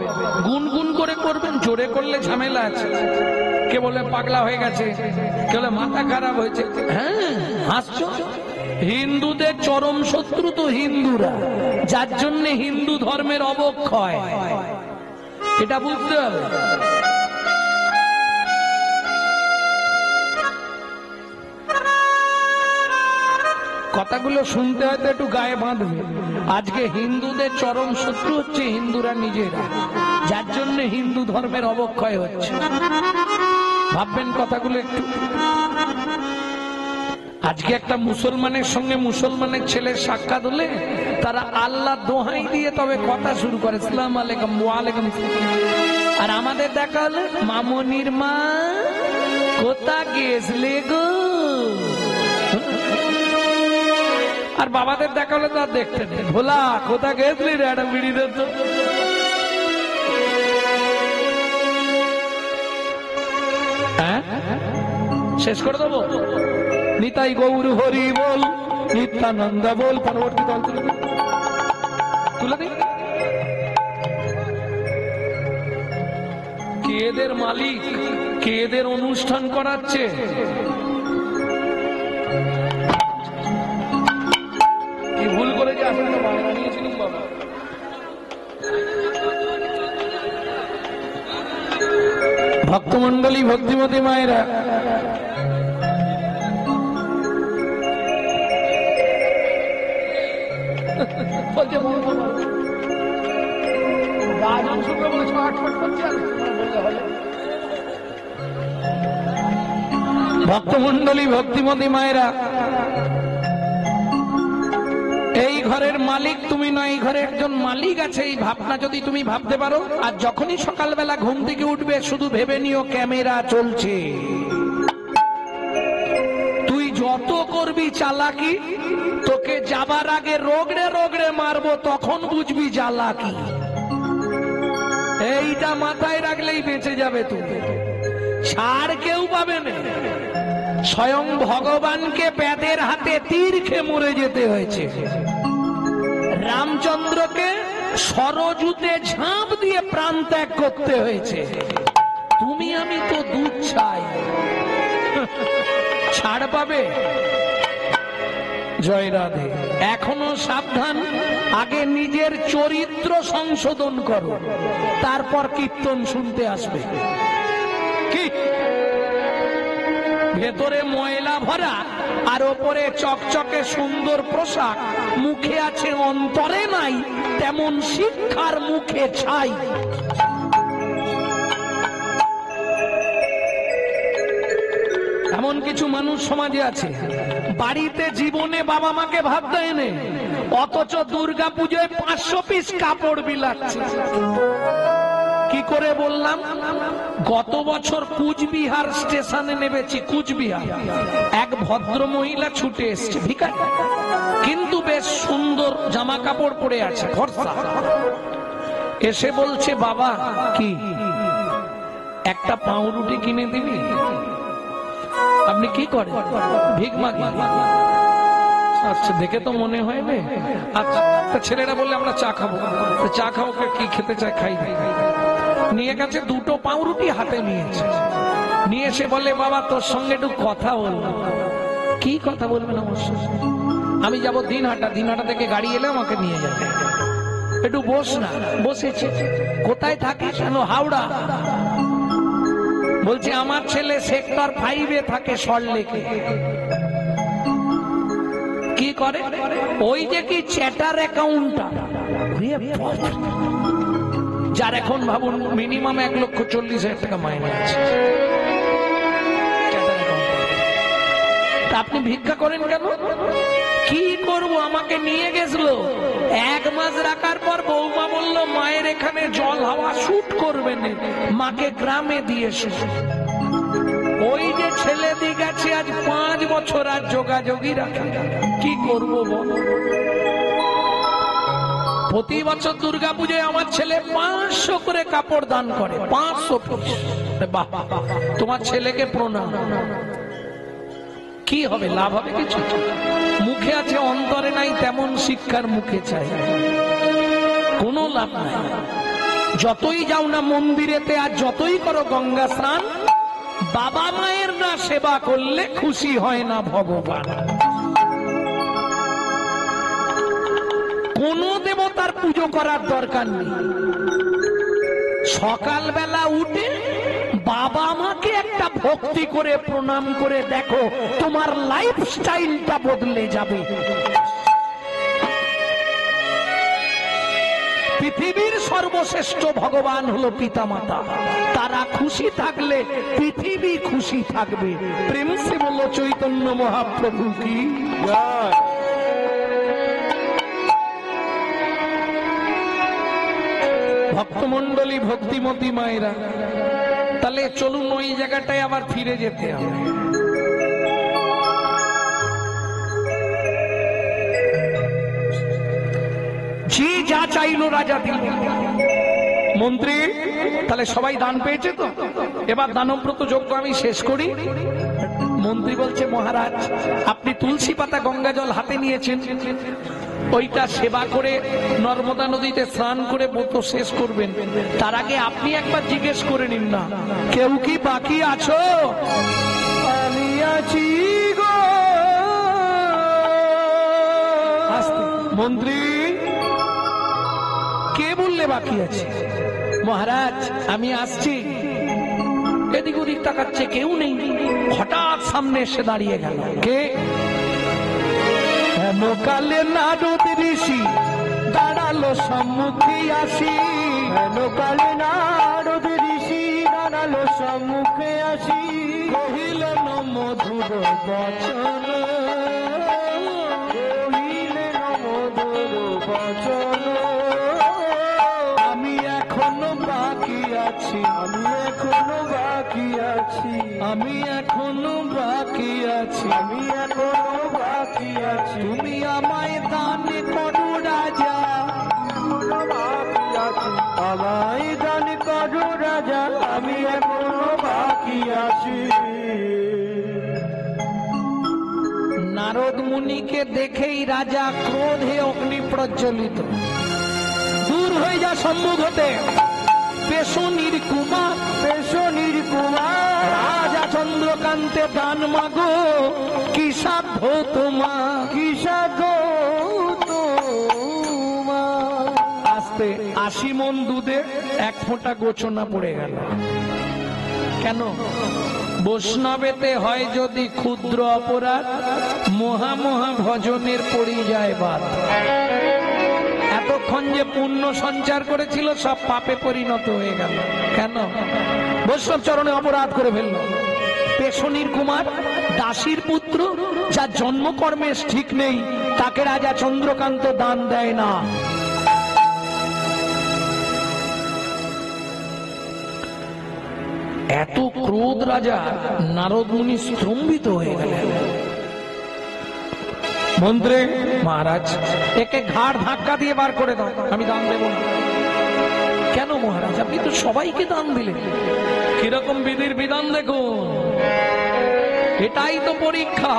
গুনগুন করে করবেন। জোরে করলে ঝামেলা আছে। কে বলে পাগলা হয়ে গেছে, কে বলে মাথা খারাপ হয়েছে। হ্যাঁ, হাসছো? হিন্দুদের চরম শত্রু তো হিন্দুরা, যার জন্য হিন্দু ধর্মের অবক্ষয়, এটা বুঝতে হবে। কথাগুলো শুনতে হয়তো একটু গায়ে বাঁধবে। আজকে হিন্দুদের চরম শত্রু হচ্ছে হিন্দুরা নিজেরা, যার জন্য হিন্দু ধর্মের অবক্ষয় হচ্ছে। ভাববেন কথাগুলো একটু। আজকে একটা মুসলমানের সঙ্গে মুসলমানের ছেলের সাক্ষাৎ হলে তারা আল্লাহ দোহাই দিয়ে তবে কথা শুরু করে, আসসালামু আলাইকুম, ওয়ালাইকুম আসসালাম। আর আমাদের দেখা হলে মামনির মা কোথা গেছলে গো, আর বাবাদের দেখা হলে তো আর দেখতে নেই। ভোলা কোথা গেছলি রে, একটা বিড়ি দে তো। হ্যাঁ, শেষ করে দেবো। নিতাই গৌর হরি বল, নিত্যানন্দ বল। পরবর্তী দল তুলে দিই। কে এদের মালিক, কে এদের অনুষ্ঠান করাচ্ছে? কি ভুল করে যে আসলে বাংলা নিয়েছিলাম বাবা। ভক্তমন্ডলী, ভক্তিমতী মায়েরা, ভক্তমন্ডলী, ভক্তিমতী মায়েরা, এই ঘরের মালিক তুমি নয়, এই ঘরে একজন মালিক আছে। এই ভাবনা যদি তুমি ভাবতে পারো, আর যখনই সকালবেলা ঘুম থেকে উঠবে শুধু ভেবে নিও ক্যামেরা চলছে। তুই যত করবি চালাকি, তোকে যাবার আগে রোগড়ে রোগড়ে মারবো, তখন বুঝবি জ্বালাকি। এইটা মাথায় রাখলেই বেঁচে যাবে তুমি, ছাড় কেউ পাবে না। স্বয়ং ভগবানকে ব্যাধের হাতে তীর খেয়ে মরে যেতে হয়েছে। রামচন্দ্রকে সরজুতে ঝাঁপ দিয়ে প্রাণ ত্যাগ করতে হয়েছে। তুমি আমি তো দুধ চাই, ছাড় পাবে? জয় রাধে। এখনো সাবধান, আগে নিজের চরিত্র সংশোধন করো, তারপর কীর্তন শুনতে আসবে। কি ভেতরে ময়লা ভরা আর ওপরে চকচকে সুন্দর পোশাক, মুখে আছে অন্তরে নাই, তেমন শিক্ষার মুখে ছাই। এমন কিছু মানুষ সমাজে আছে, বাড়িতে জীবনে বাবা মাকে ভাত দেয় না, অথচ দুর্গা পুজোয় 500 পিস কাপড় বিলাচ্ছে। কি করে বললাম? গত বছর কুচবিহার স্টেশনে নেমেছি, কুচবিহার, এক ভদ্র মহিলা ছুটে এসছে, ভিখারি, কিন্তু বেশ সুন্দর জামা কাপড় পরে আছে, ফর্সা। এসে বলছে, বাবা কি একটা পাউরুটি কিনে দিবি? আপনি কি করেন? ভিক মাগি। আচ্ছা, দেখে তো মনে হয় না। আচ্ছা, ছেলেরা বললে আমরা চা খাবো। চা খাও, কি খেতে চায় খাই। নিয়ে গেছে, দুটো পাউরুটি হাতে নিয়েছে। নিয়ে এসে বলে বাবা তোর সঙ্গে একটু কথা বলবো। কি কথা বলবেন? অবশ্য আমি যাবো দিনহাটা, দিনহাটা থেকে গাড়ি এলে আমাকে নিয়ে যাবে, একটু বস না। বসেছে। কোথায় থাকিস? কেন? হাওড়া। বলছি আমার ছেলে সেক্টর 5-এ থাকে, সল্টলেকে। কি করে? ওই যে কি চ্যাটার অ্যাকাউন্টার, যার এখন ভাবুন মিনিমাম 1,40,000 টাকা মাইনে আছে। আপনি ভিক্ষা করেন কেন? কি করব? আমাকে নিয়ে গেছিল, 1 মাস রাখার পর বৌমা বলল মায়ের এখানে জল হাওয়া শুট করবে না, মাকে গ্রামে দিয়ে এসো। ওই যে ছেলে দিয়ে গেছে আজ 5 বছর, আর যোগাযোগই রাখে। কি করব বল? প্রতি বছর দুর্গাপূজায় আমার ছেলে 500 করে কাপড় দান করে, 500 পিস। বাহ, তোমার ছেলেকে প্রণাম। কি হবে? লাভ হবে কিছু? মুখে আছে অন্তরে নাই, তেমন শিক্ষার মুখে চাই, কোনো লাভ নাই। যতই যাও না মন্দিরেতে আর যতই করো গঙ্গা স্নান, বাবা মায়ের না সেবা করলে খুশি হয় না ভগবান। কোন দেবতার পুজো করার দরকার নেই। সকালবেলা উঠে বাবা মাকে একটা ভক্তি করে প্রণাম করে দেখো, তোমার লাইফস্টাইলটা বদলে যাবে। পৃথিবীর সর্বশ্রেষ্ঠ ভগবান হলো পিতামাতা, তারা খুশি থাকলে পৃথিবী খুশি থাকবে। প্রেম সে বলো চৈতন্য মহাপ্রভু কি জয়। ভক্তমন্ডলী, ভক্তিমতী মায়েরা, তাহলে চলুন ওই জায়গাটায় আবার ফিরে যেতে হবে। যে যা চাইলো রাজা দিল। মন্ত্রী তাহলে সবাই দান পেয়েছে তো, এবার দানব্রত যজ্ঞ আমি শেষ করি। মন্ত্রী বলছে মহারাজ আপনি তুলসী পাতা গঙ্গা জল হাতে নিয়েছেন, ওইটা সেবা করে নর্মদা নদীতে স্নান করে ব্রত শেষ করবেন। তার আগে আপনি একবার জিজ্ঞেস করে নিন না, কেউ কি বাকি আছো? আমি আছি গো। মন্ত্রী কে বললে বাকি আছে? মহারাজ আমি আসছি। এদিক ওদিক তাকাচ্ছে, কেউ নেই। হঠাৎ সামনে এসে দাঁড়িয়ে গেল। কে? কালে নারদ ঋষি দাঁড়ালো সম্মুখে আসি। কালে নারদ ঋষি দাঁড়ালো সম্মুখে আসি। কহিলেন মধুর বচন, কহিলেন মধুর বচন। আমি এখনো বাকি আছি, আমি এখনো বাকি আছি, আমি এখনো বাকি আছি, আমি এখনো বাকি আছি। তুমি আমায় দান করো রাজা, আমায় দান করো রাজা, আমি এখনো বাকি আছি। নারদ মুনিকে দেখেই রাজা ক্রোধে অগ্নি প্রজ্বলিত। দূর হয়ে যা সম্মুখ হতে। পেশনির কুমার, পেশনির কুমার, রাজা চন্দ্রকান্তে দান মাগো, কি সাধ্য তোমার, কি সাধ্য তোমার। আস্তে 80 মণ দুধে 1 ফোঁটা গোচনা পড়ে গেল। কেন? বৈষ্ণবেতে হয় যদি ক্ষুদ্র অপরাধ, মহা মহা ভজনের পড়ি যায় বাদ। এতক্ষণ যে পুণ্য সঞ্চার করেছিল সব পাপে পরিণত হয়ে গেল। কেন? বৈষ্ণব চরণে অপরাধ করে ফেলল। পেশনির কুমার, দাসীর পুত্র, যার জন্মকর্মে ঠিক নেই, তাকে রাজা চন্দ্রকান্ত দান দেয় না। এত ক্রোধ রাজা, নারদ মুনি স্তম্ভিত হয়ে গেলেন। মন্ত্রী মহারাজ একে ঘাড় ধাক্কা দিয়ে বার করে দাও, আমি দান দেব না। কেন মহারাজ? আপনি তো সবাইকে দান দিলেন। কিরকম বিধির বিধান দেখুন, এটাই তো পরীক্ষা।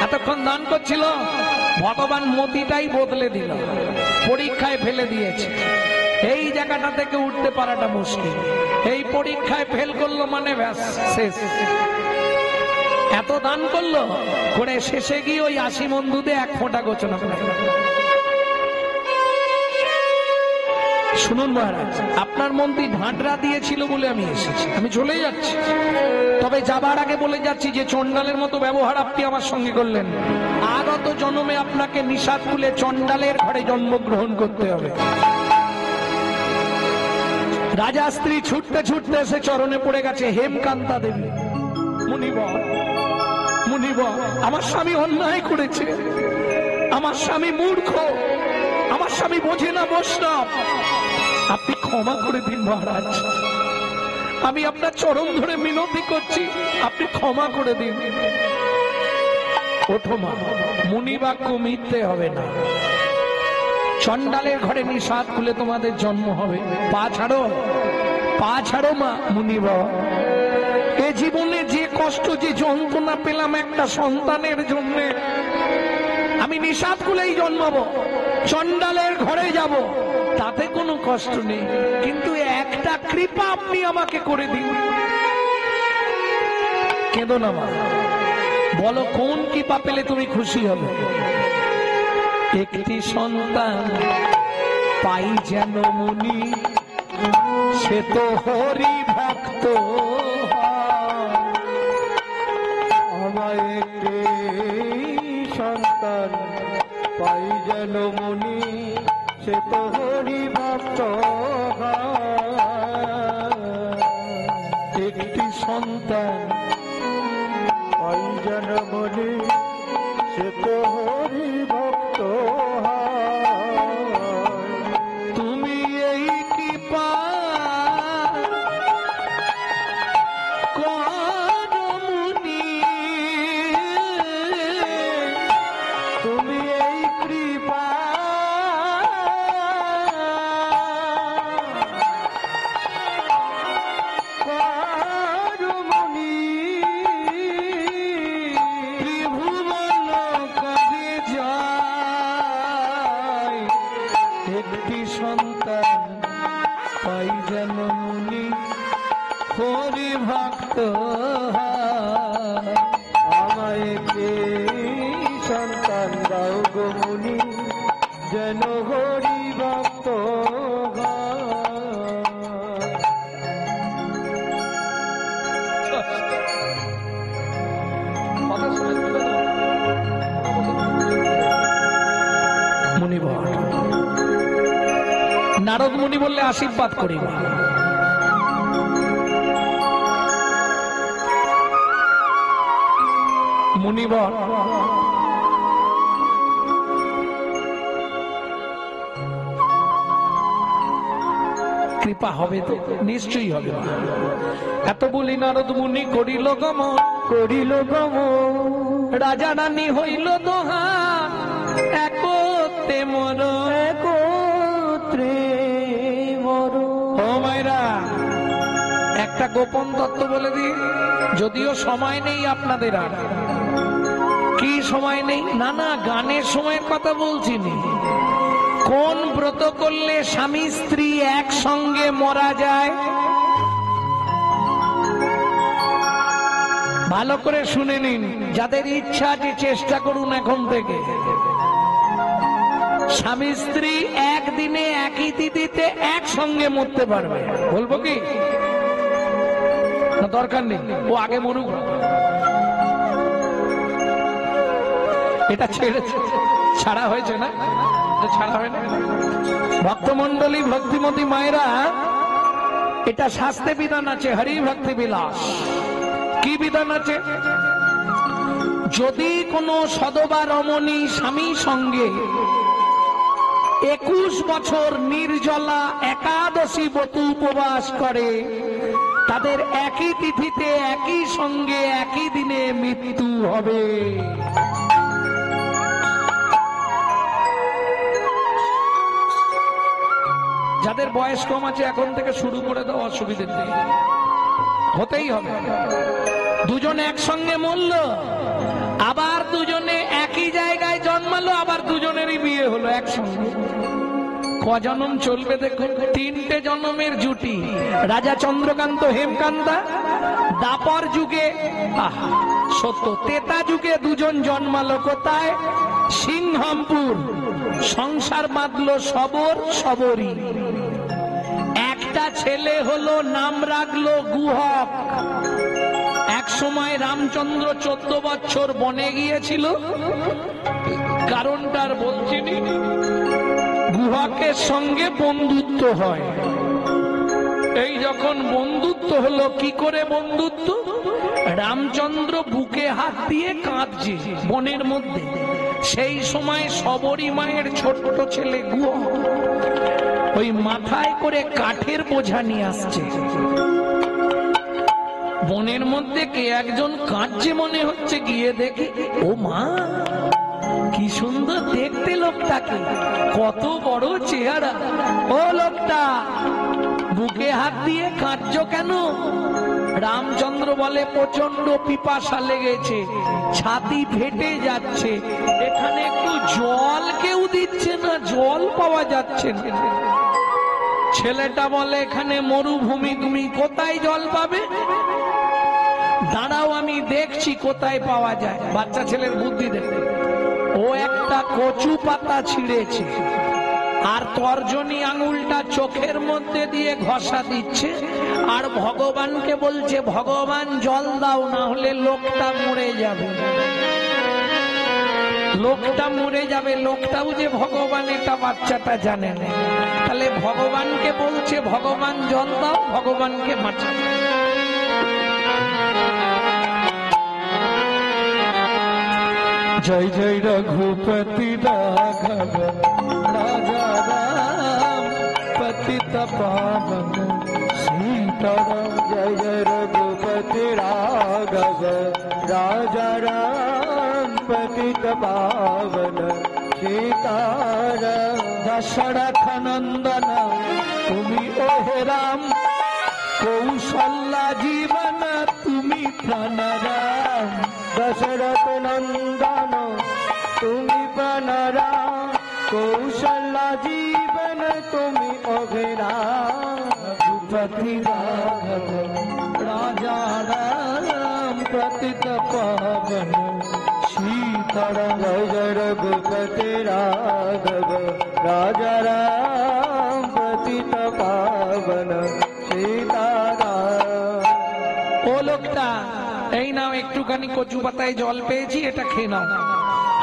এতক্ষণ দান করছিল, ভগবান মতিটাই বদলে দিল, পরীক্ষায় ফেলে দিয়েছে। এই জায়গাটা থেকে উঠতে পারাটা মুশকিল। এই পরীক্ষায় ফেল করলো মানে ব্যাস শেষ। এত দান করলো করে শেষে গিয়ে ওই 80 মণ দুধে 1 ফোঁটা গোচনা করে। শুনুন মহারাজ, আপনার মন্ত্রী ঢাঁটরা দিয়েছিল বলে আমি এসেছি, আমি চলে যাচ্ছি। তবে যাবার আগে বলে যাচ্ছি যে চণ্ডালের মতো ব্যবহার আপনি আমার সঙ্গে করলেন, আগত জন্মে আপনাকে নিষাদ খুলে চণ্ডালের ঘরে জন্মগ্রহণ করতে হবে। রাজা স্ত্রী ছুটতে ছুটতে এসে চরণে পড়ে গেছে। হেমকান্তা দেবী, মুনিবর মুনিবর, আমার স্বামী অন্যায় করেছে, আমার স্বামী মূর্খ, আমার স্বামী বোঝে না বৈষ্ণব, আপনি ক্ষমা করে দিন মহারাজ, আমি আপনার চরণ ধরে মিনতি করছি, আপনি ক্ষমা করে দিন। ওঠো মা, মুনিবাক্য মিথ্যে হবে না, চণ্ডালের ঘরে নিষাদ খুলে তোমাদের জন্ম হবে। পা ছাড়ো, পা ছাড়ো মা মুনিবর। এ জীবনে যে কষ্ট যে যন্ত্রণা পেলাম একটা সন্তানের জন্য, আমি নিষাদ খুলেই জন্মাবো, চণ্ডালের ঘরে যাব, তাতে কোনো কষ্ট নেই, কিন্তু একটা কৃপা আপনি আমাকে করে দিন। কেঁদো না মা, বলো কোন কৃপা পেলে তুমি খুশি হবে? একটি সন্তান পাই যেন মুনি, সে তো হরি ভক্ত, আমায় একটি সন্তান পাই যেন মুনি, সে তো হরি ভক্ত। একটি সন্তান পাই যেন মুনি, সে তো হরি ভক্ত। তুমি এই কৃপা করো মুনি, তুমি এই কৃপা করো মুনি, ত্রিভুবন করে যায়। একটি সন্তান পাই যেন মুনি, হরি ভক্ত। আমায় কে সন্তান দাও গো মুনি, যেন হরি ভক্ত। মুনিবর, নারদ মুনি বললে আশীর্বাদ করি। মুনিবর, কৃপা হবে তো? নিশ্চয়ই হবে। এত বলি নারদ মুনি করিল গমন, করিল গমন, রাজা রানী হইল দোহা, একতে মর, একত্রে মর। ও মায়েরা, একটা গোপন তত্ত্ব বলে দিই, যদিও সময় নেই আপনাদের। আর কি সময় নেই? না না, গানের সময়ের কথা বলছি নি। কোন ব্রত করলে স্বামী স্ত্রী একসঙ্গে মরা যায়? ভালো করে শুনে নিন, যাদের ইচ্ছা আছে চেষ্টা করুন এখন থেকে। স্বামী স্ত্রী একদিনে একই তিথিতে একসঙ্গে মরতে পারবে। বলবো কি? না দরকার নেই, ও আগে মরুক। এটা ছেড়েছে, ছাড়া হয়েছে না? ছাড়া হয় না? ভক্তমন্ডলী, ভক্তিমতী মায়েরা, এটা শাস্ত্রে বিধান আছে, হরি ভক্তি বিলাস। কি বিধান আছে? যদি কোনো সদবা রমণী স্বামী সঙ্গে 21 বছর নির্জলা একাদশী ব্রত উপবাস করে, তাদের একই তিথিতে একই সঙ্গে একই দিনে মৃত্যু হবে। যাদের বয়স কম আছে এখন থেকে শুরু করে দাও, অসুবিধে নেই, হতেই হবে। দুজনে একসঙ্গে মরল, আবার দুজনে একই জায়গায় জন্মালো, আবার দুজনেরই বিয়ে হলো একসঙ্গে। জনম চলবে দেখুন, 3টে জন্মের জুটি। রাজা চন্দ্রকান্ত হেমকান্তা, দাপর যুগে সত্য, তেতা যুগে 2জন জন্মালো কোথায়? সিংহামপুর। সংসার বাঁধলো সবর, সবরী। একটা ছেলে হলো, নাম রাখলো গুহক। এক সময় রামচন্দ্র 14 বছর বনে গিয়েছিল, কারণটার বলছিনি। গুহকের সঙ্গে বন্ধুত্ব হয়। এই যখন বন্ধুত্ব হলো, কি করে বন্ধুত্ব? রামচন্দ্র বুকে হাত দিয়ে কাঁদছে বনের মধ্যে। সেই সময় সবরী মায়ের ছোট্ট ছেলে গুহক ওই মাথায় করে কাঠের বোঝা নিয়ে আসছে। বনের মধ্যে কে একজন কাঁদছে মনে হচ্ছে, গিয়ে দেখে ও মা, কি সুন্দর দেখতে লোকটাকে, কত বড় চেহারা। ও লোকটা, বুকে হাত দিয়ে কাঁদছো কেন? রামচন্দ্র বলে, প্রচন্ড পিপাসা লেগেছে, ছাতি ফেটে যাচ্ছে, এখানে একটু জল কেউ দিচ্ছে না, জল পাওয়া যাচ্ছে না। ছেলেটা বলে, এখানে মরুভূমি, তুমি কোথায় জল পাবে? দাঁড়াও, আমি দেখছি কোথায় পাওয়া যায়। বাচ্চা ছেলের বুদ্ধি দেখে ও একটা কচু পাতা ছিঁড়েছে, আর তর্জনী আঙুলটা চোখের মধ্যে দিয়ে ঘষা দিচ্ছে, আর ভগবানকে বলছে, ভগবান জল দাও, না হলে লোকটা মরে যাবে। লোকটা মরে যাবে। লোকটাও যে ভগবান এটা বাচ্চাটা জানে না। তাহলে ভগবানকে বলছে, ভগবান জল দাও, ভগবানকে মাথা। জয় জয় রঘুপতি রাঘব রাজা রাম পতিত পাবন সীতারাম। জয় জয় রঘুপতি রাঘব রাজা রাম পতিত পাবন সীতারাম। দশরথ নন্দন তুমি ওহে রাম, কৌশল্যা জীবন তুমি প্রাণরাম। দশরথ নন্দন তুমি প্রাণরাম, কৌশল্যা জীবন তুমি অভিরাম। রঘুপতি রাঘব রাজা রাম পতিত পাবন সীতারাম। জয় জয় রঘুপতি রাঘব রাজা রাম পতিত পাবন সীতারাম। ও লোকটা, এই নাও একটুখানি কচু পাতায় জল পেয়েছি, এটা খেয়ে নাও।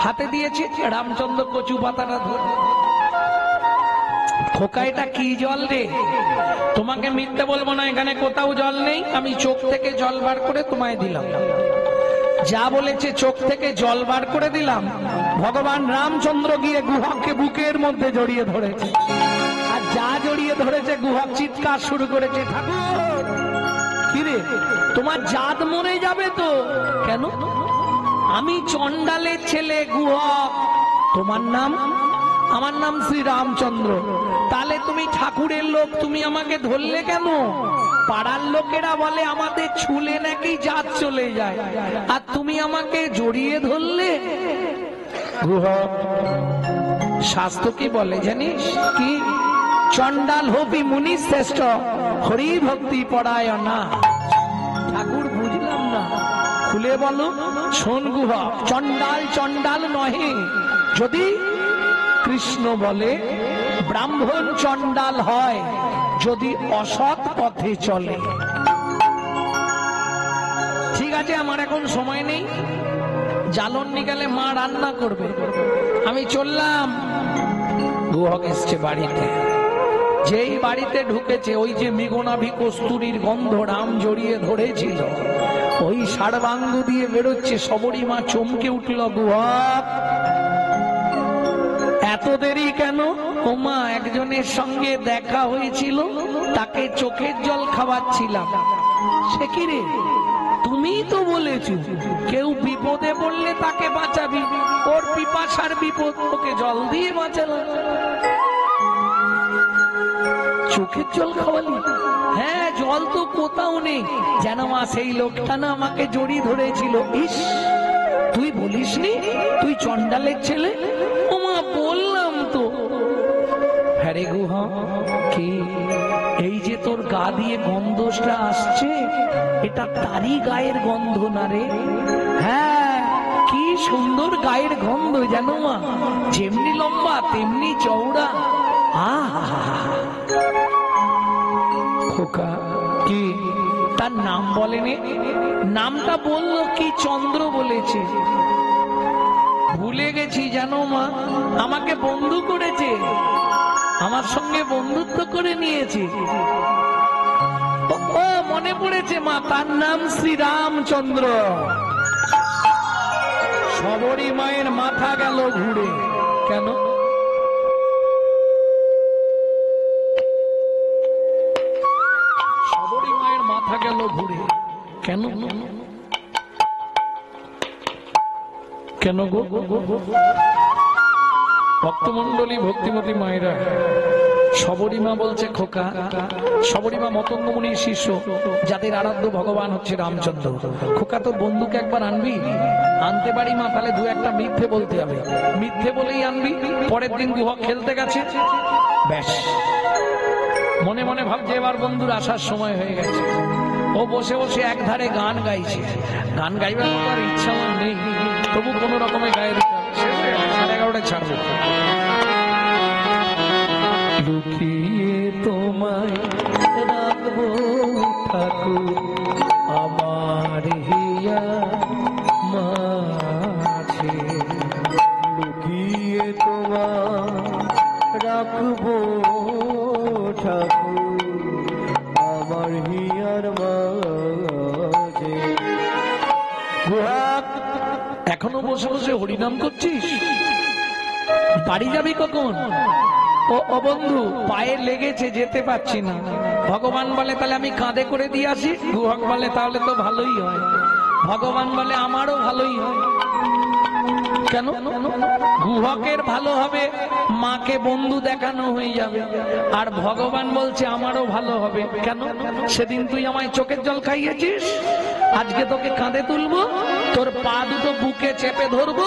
হাতে দিয়েছি, রামচন্দ্র কচু পাতাটা ধরে, খোকা এটা কি জল রে? তোমাকে মিথ্যে বলবো না, এখানে কোথাও জল নেই, আমি চোখ থেকে জল বার করে তোমায় দিলাম। যা বলেছে চোখ থেকে জল বার করে দিলাম। ভগবান রামচন্দ্র গিয়ে গুহককে বুকের মধ্যে জড়িয়ে ধরেছে, আর যা জড়িয়ে ধরেছে গুহক চিৎকার শুরু করেছে, ঠাকুর কিরে তোমার জাত মরে যাবে তো? কেন? আমি চন্ডালের ছেলে গুহক, তোমার নাম? আমার নাম শ্রী রামচন্দ্র। তাহলে তুমি ঠাকুরের লোক, তুমি আমাকে ধরলে কেন? পাড়ার লোকেরা বলে আমাদের ছুলে নাকি জাত চলে যায়, আর তুমি আমাকে জড়িয়ে ধরলে। গুহক, শাস্ত্র কি বলে জানিস? কি? চন্ডাল হবি মুনি শ্রেষ্ঠ, হরি ভক্তি পড়ায় না। ঠাকুর বুঝলাম না, খুলে বলো। শোন গুহক, চন্ডাল চন্ডাল নহে। যদি কৃষ্ণ বলে ব্রাহ্মণ চন্ডাল হয় যদি অসৎ পথে চলে। ঠিক আছে, আমার এখন সময় নেই, জ্বালন নিকালে মা রান্না করবে, আমি চললাম। গুহক এসছে বাড়িতে। যেই বাড়িতে ঢুকেছে, ওই যে মৃগনাভি কস্তুরীর গন্ধ রাম জড়িয়ে ধরেছিল, ওই ষাড়বাঙ্গু দিয়ে বেরোচ্ছে। সবরী মা চমকে উঠল, গুহক এত দেরি কেন? ও মা, একজনের সঙ্গে দেখা হয়েছিল, তাকে চোখের জল খাওয়াচ্ছিলাম। সে কি রে? তুমিই তো বলেছো কেউ বিপদে পড়লে তাকে বাঁচাবি, ওর পিপাসার বিপদ, ওকে জল দিয়ে বাঁচালাম। চোখের জল খাওয়ালি? হ্যাঁ, জল তো কোথাও নেই। যেন মা সেই লোকটা না আমাকে জড়িয়ে ধরেছিল। ইস, তুই বলিসনি তুই চন্ডালের ছেলে? ও মা, বললাম তো। হ্যাঁ আরে গুহ কি এই যে তোর গা দিয়ে গন্ধটা আসছে, এটা তারই গায়ের গন্ধ না রে? হ্যাঁ, কি সুন্দর গায়ের গন্ধ জানো মা, যেমনি লম্বা তেমনি চওড়া। খোকা কি তার নাম বলেনি? নামটা বললো কি? চন্দ্র বলেছে। ভুলে গেছি জানো মা, আমাকে বন্ধু করেছে, আমার সঙ্গে বন্ধুত্ব করে নিয়েছে। ও মনে পড়েছে মা, তার নাম শ্রীরামচন্দ্র। সবরী মায়ের মাথা গেল ঘুরে। কেন? সবরী মায়ের মাথা গেল ঘুরে কেন? কেন গো? ভক্তমন্ডলী, ভক্তিমতী মায়েরা, সবরী মা বলছে খোকা, সবরী মা মতঙ্গ মুনির শিষ্য, যাদের আরাধ্য ভগবান হচ্ছে রামচন্দ্র। খোকা তোর বন্ধুকে একবার আনবি? আনতে পারি মা, তাহলে দু একটা মিথ্যে বলতে হবে। মিথ্যে বলেই আনবি। পরের দিন গুহক খেলতে গেছে, ব্যাস মনে মনে ভাবছে এবার বন্ধুর আসার সময় হয়ে গেছে। ও বসে বসে এক ধারে গান গাইছে। গান গাইবার মতো আর ইচ্ছা আমার নেই, তবু কোন রকমের গায়ে দিতে হবে। 11:30 ছাড়বো। লুকিয়ে তোমায় রাখবো ঠাকুর আমার হিয়া মাঝে, লুকিয়ে তোমায় রাখবো ঠাকুর আমার হিয়ার মাঝে। এখনো বসে বসে হরিনাম করছিস? বাড়ি যাবি কখন? ও বন্ধু, পায়ে লেগেছে, যেতে পারছি না। ভগবান বলে তাহলে আমি কাঁধে করে দিয়ে আসি। গুহক বলে তাহলে তো ভালোই হয়। ভগবান বলে আমারও ভালোই হয়। কেন? গুহকের ভালো হবে, মাকে বন্ধু দেখানো হয়ে যাবে। আর ভগবান বলছে আমারও ভালো হবে। কেন? সেদিন তুই আমায় চোখের জল খাইয়েছিস, আজকে তোকে কাঁধে তুলবো, তোর পা দুটো বুকে চেপে ধরবো,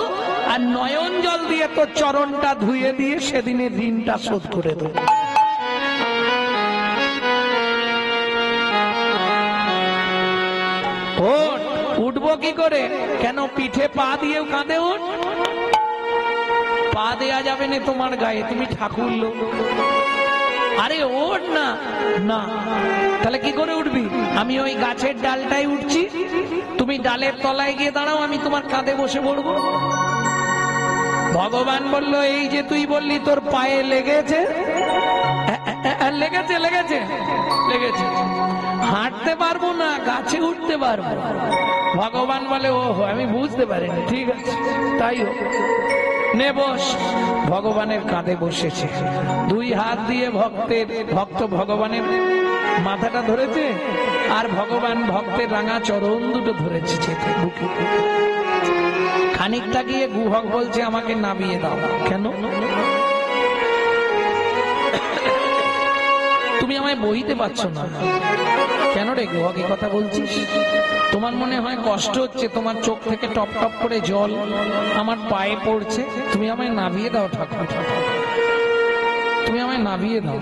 আর নয়ন জল দিয়ে তোর চরণটা ধুয়ে দিয়ে সেদিনের ঋণটা শোধ করে দেবো। উঠবো কি করে? কেন? পিঠে পা দিয়েও কাঁধে উঠ। পা দেয়া যাবে না তোমার গায়ে, তুমি ঠাকুর লোক। আরে ওঠ না। না, তাহলে কি করে উঠবি? আমি ওই গাছের ডালটাই উঠছি, তুমি ডালের তলায় গিয়ে দাঁড়াও, আমি তোমার কাঁধে বসে পড়বো। ভগবান বলল এই যে তুই বললি তোর পায়ে লেগেছে, লেগেছে লেগেছে লেগেছে, হাঁটতে পারবো না, গাছে উঠতে পারবো। ভগবান বলে ওহো, আমি বুঝতে পারিনি, ঠিক আছে তাই হোক, নে বস। ভগবানের কাঁধে বসেছে, দুই হাত দিয়ে ভক্ত ভগবানের মাথাটা ধরেছে, আর ভগবান ভক্তের রাঙা চরণ দুটো ধরেছে বুকে। খানিকটা গিয়ে গুহক বলছে আমাকে নামিয়ে দাও। কেন? তুমি আমায় বইতে পারছো না কেন রে গুহক? এই কথা বলছিস, তোমার মনে হয় কষ্ট হচ্ছে, তোমার চোখ থেকে টপ টপ করে জল আমার পায়ে পড়ছে, তুমি আমায় নামিয়ে দাও ঠাকুর, তুমি আমায় নামিয়ে দাও।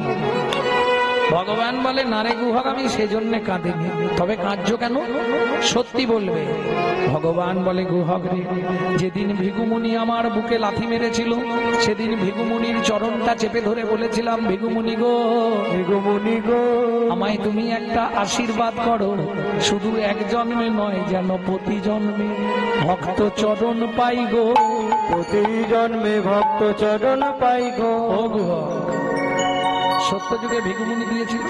ভগবান বলে না রে গুহক, আমি সেজন্য কাঁদিনি, তবে কাঁদছো কেন? সত্যি বলবে। ভগবান বলে গুহক রে, যেদিন ভিগুমুনি আমার বুকে লাথি মেরেছিল, সেদিন ভিগুমুনির চরণটা চেপে ধরে বলেছিলাম, ভিগুমুনি গো, ভিগুমুনি গো, আমায় তুমি একটা আশীর্বাদ করো, শুধু এক জন্মে নয়, যেন প্রতি জন্মে ভক্ত চরণ পাই গো, প্রতি জন্মে ভক্ত চরণ পাই গো। ও গুহক, সত্য যুগে ভিগুমুনি দিয়েছিল,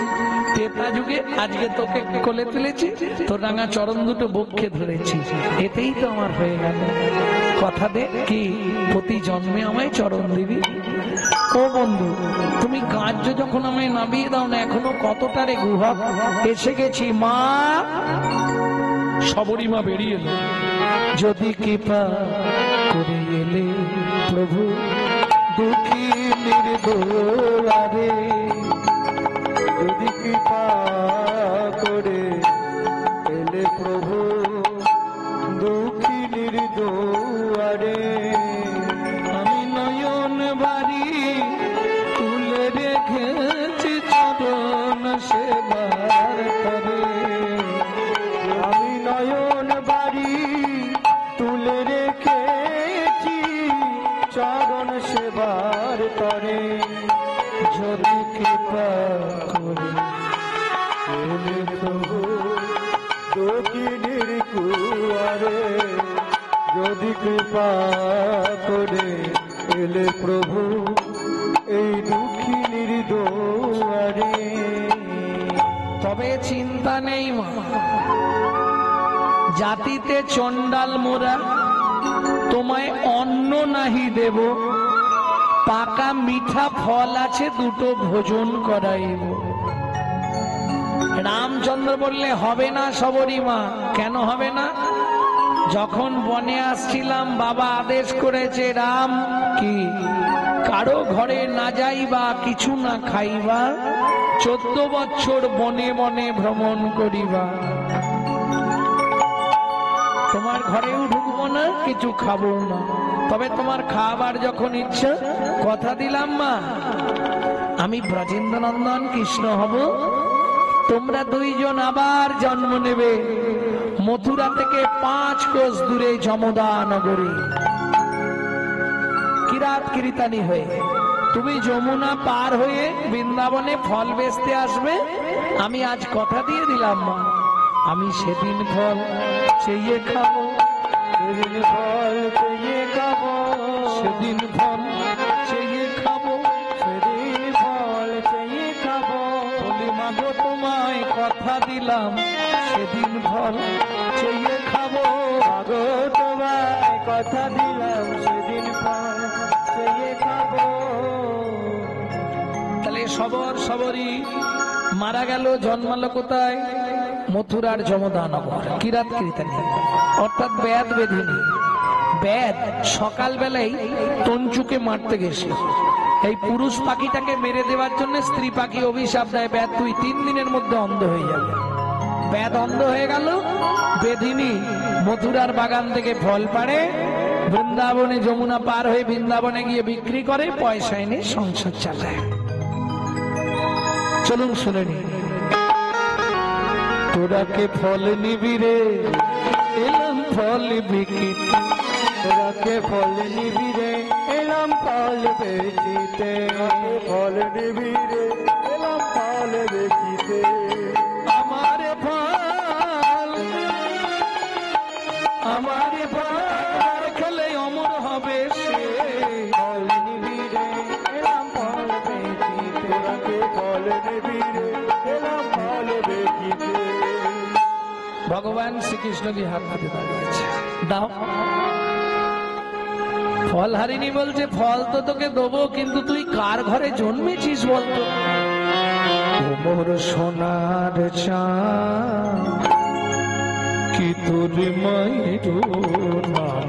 তেতা যুগে আজকে তোকে কোলে তুলেছি, তোর রাঙা চরণ দুটো বক্ষে ধরেছি, এতেই তো আমার হয়ে গেল। কথা দে কি প্রতি জন্মে আমায় চরণ দিবি? ও বন্ধু, তুমি কার্য যখন আমায় নামিয়ে দাও না, এখনো কতটা রে গুহক? এসে গেছি মা। সবরী মা বেরিয়ে এলো, যদি কৃপা করে এলে প্রভু দুঃখী নির্দোয়ারে, যদি কৃপা করে এলে প্রভু দুঃখী নির্দোয়ারে, আমি নয়ন বাড়ি তুলে রেখে দক্ষিণের কুয়ারে যদি কৃপা করে এলে প্রভু এই দক্ষিণের দুয়ারে। তবে চিন্তা নেই মা, জাতিতে চণ্ডাল মোরা, তোমায় অন্ন নাহি দেব, পাকা মিঠা ফল আছে দুটো ভোজন করাইব। রামচন্দ্র বললে হবে না সবরী মা। কেন হবে না? যখন বনে আসছিলাম বাবা আদেশ করেছে রাম কি কারো ঘরে না যাইবা, কিছু না খাইবা, 14 বছর বনে বনে ভ্রমণ করিবা। তোমার ঘরেও ঢুকবো না, কিছু খাবো না, তবে তোমার খাবার যখন ইচ্ছা কথা দিলাম মা, আমি ব্রজেন্দ্র নন্দন কৃষ্ণ হব, তোমরা দুইজন আবার জন্ম নেবে মথুরা থেকে 5 কোষ দূরে যমদা নগরী কিরাত কিরিতানি হয়ে। তুমি যমুনা পার হয়ে বৃন্দাবনে ফল বেচতে আসবে। আমি আজ কথা দিয়ে দিলাম মা, আমি সেদিন ফল চেয়ে খাবো, সেদিন ফল পেয়ে খাবো, সেদিন ফল চেয়ে খাবো, সেদিন ফল পেয়ে খাবো। বলি মাগো তোমায় কথা দিলাম, সেদিন ফল চেয়ে খাবো। মাগো তোমায় কথা দিলাম, সেদিন ফল পেয়ে খাবো। তাহলে সবর সবরই মারা গেল, জন্মালো কোথায়? মথুরার যমদানগর কিরাত কিরিতানি, অর্থাৎ বেদ বেধিনী। বেদ সকালবেলায় তঞ্চুকে মারতে গেছে, এই পুরুষ পাখিটাকে মেরে দেওয়ার জন্য স্ত্রী পাখি অভিশাপ দেয়, বেদ তুই 3 দিনের মধ্যে অন্ধ হয়ে যাবে। বেদ অন্ধ হয়ে গেল। বেধিনী মথুরার বাগান থেকে ফল পাড়ে, বৃন্দাবনে যমুনা পার হয়ে বৃন্দাবনে গিয়ে বিক্রি করে, পয়সা এনে সংসার চালায়। চলুন শুনে নি। তোরা কে ফল নিবি রে, এলাম ফল বিকিতে, তোরা কে ফল নিবি রে, এলাম ফল বেচিতে। ফল নিবি রে, এলাম ফল বেচিতে। আমার ফল, আমার ফল খেলে অমর হবে সে। ফল নিবি রে, এলাম ফল বেচিতে। তোরা কে ফল নিবি রে, এলাম ফল বেচিতে। ভগবান শ্রীকৃষ্ণকে হাত হাতে দাঁড়িয়েছে, দাও ফল। হারিনি বলছে ফল তো তোকে দেবো, কিন্তু তুই কার ঘরে জন্মেছিস বলতো? মোর সোনার চাঁদ কি তোর মায়ের নাম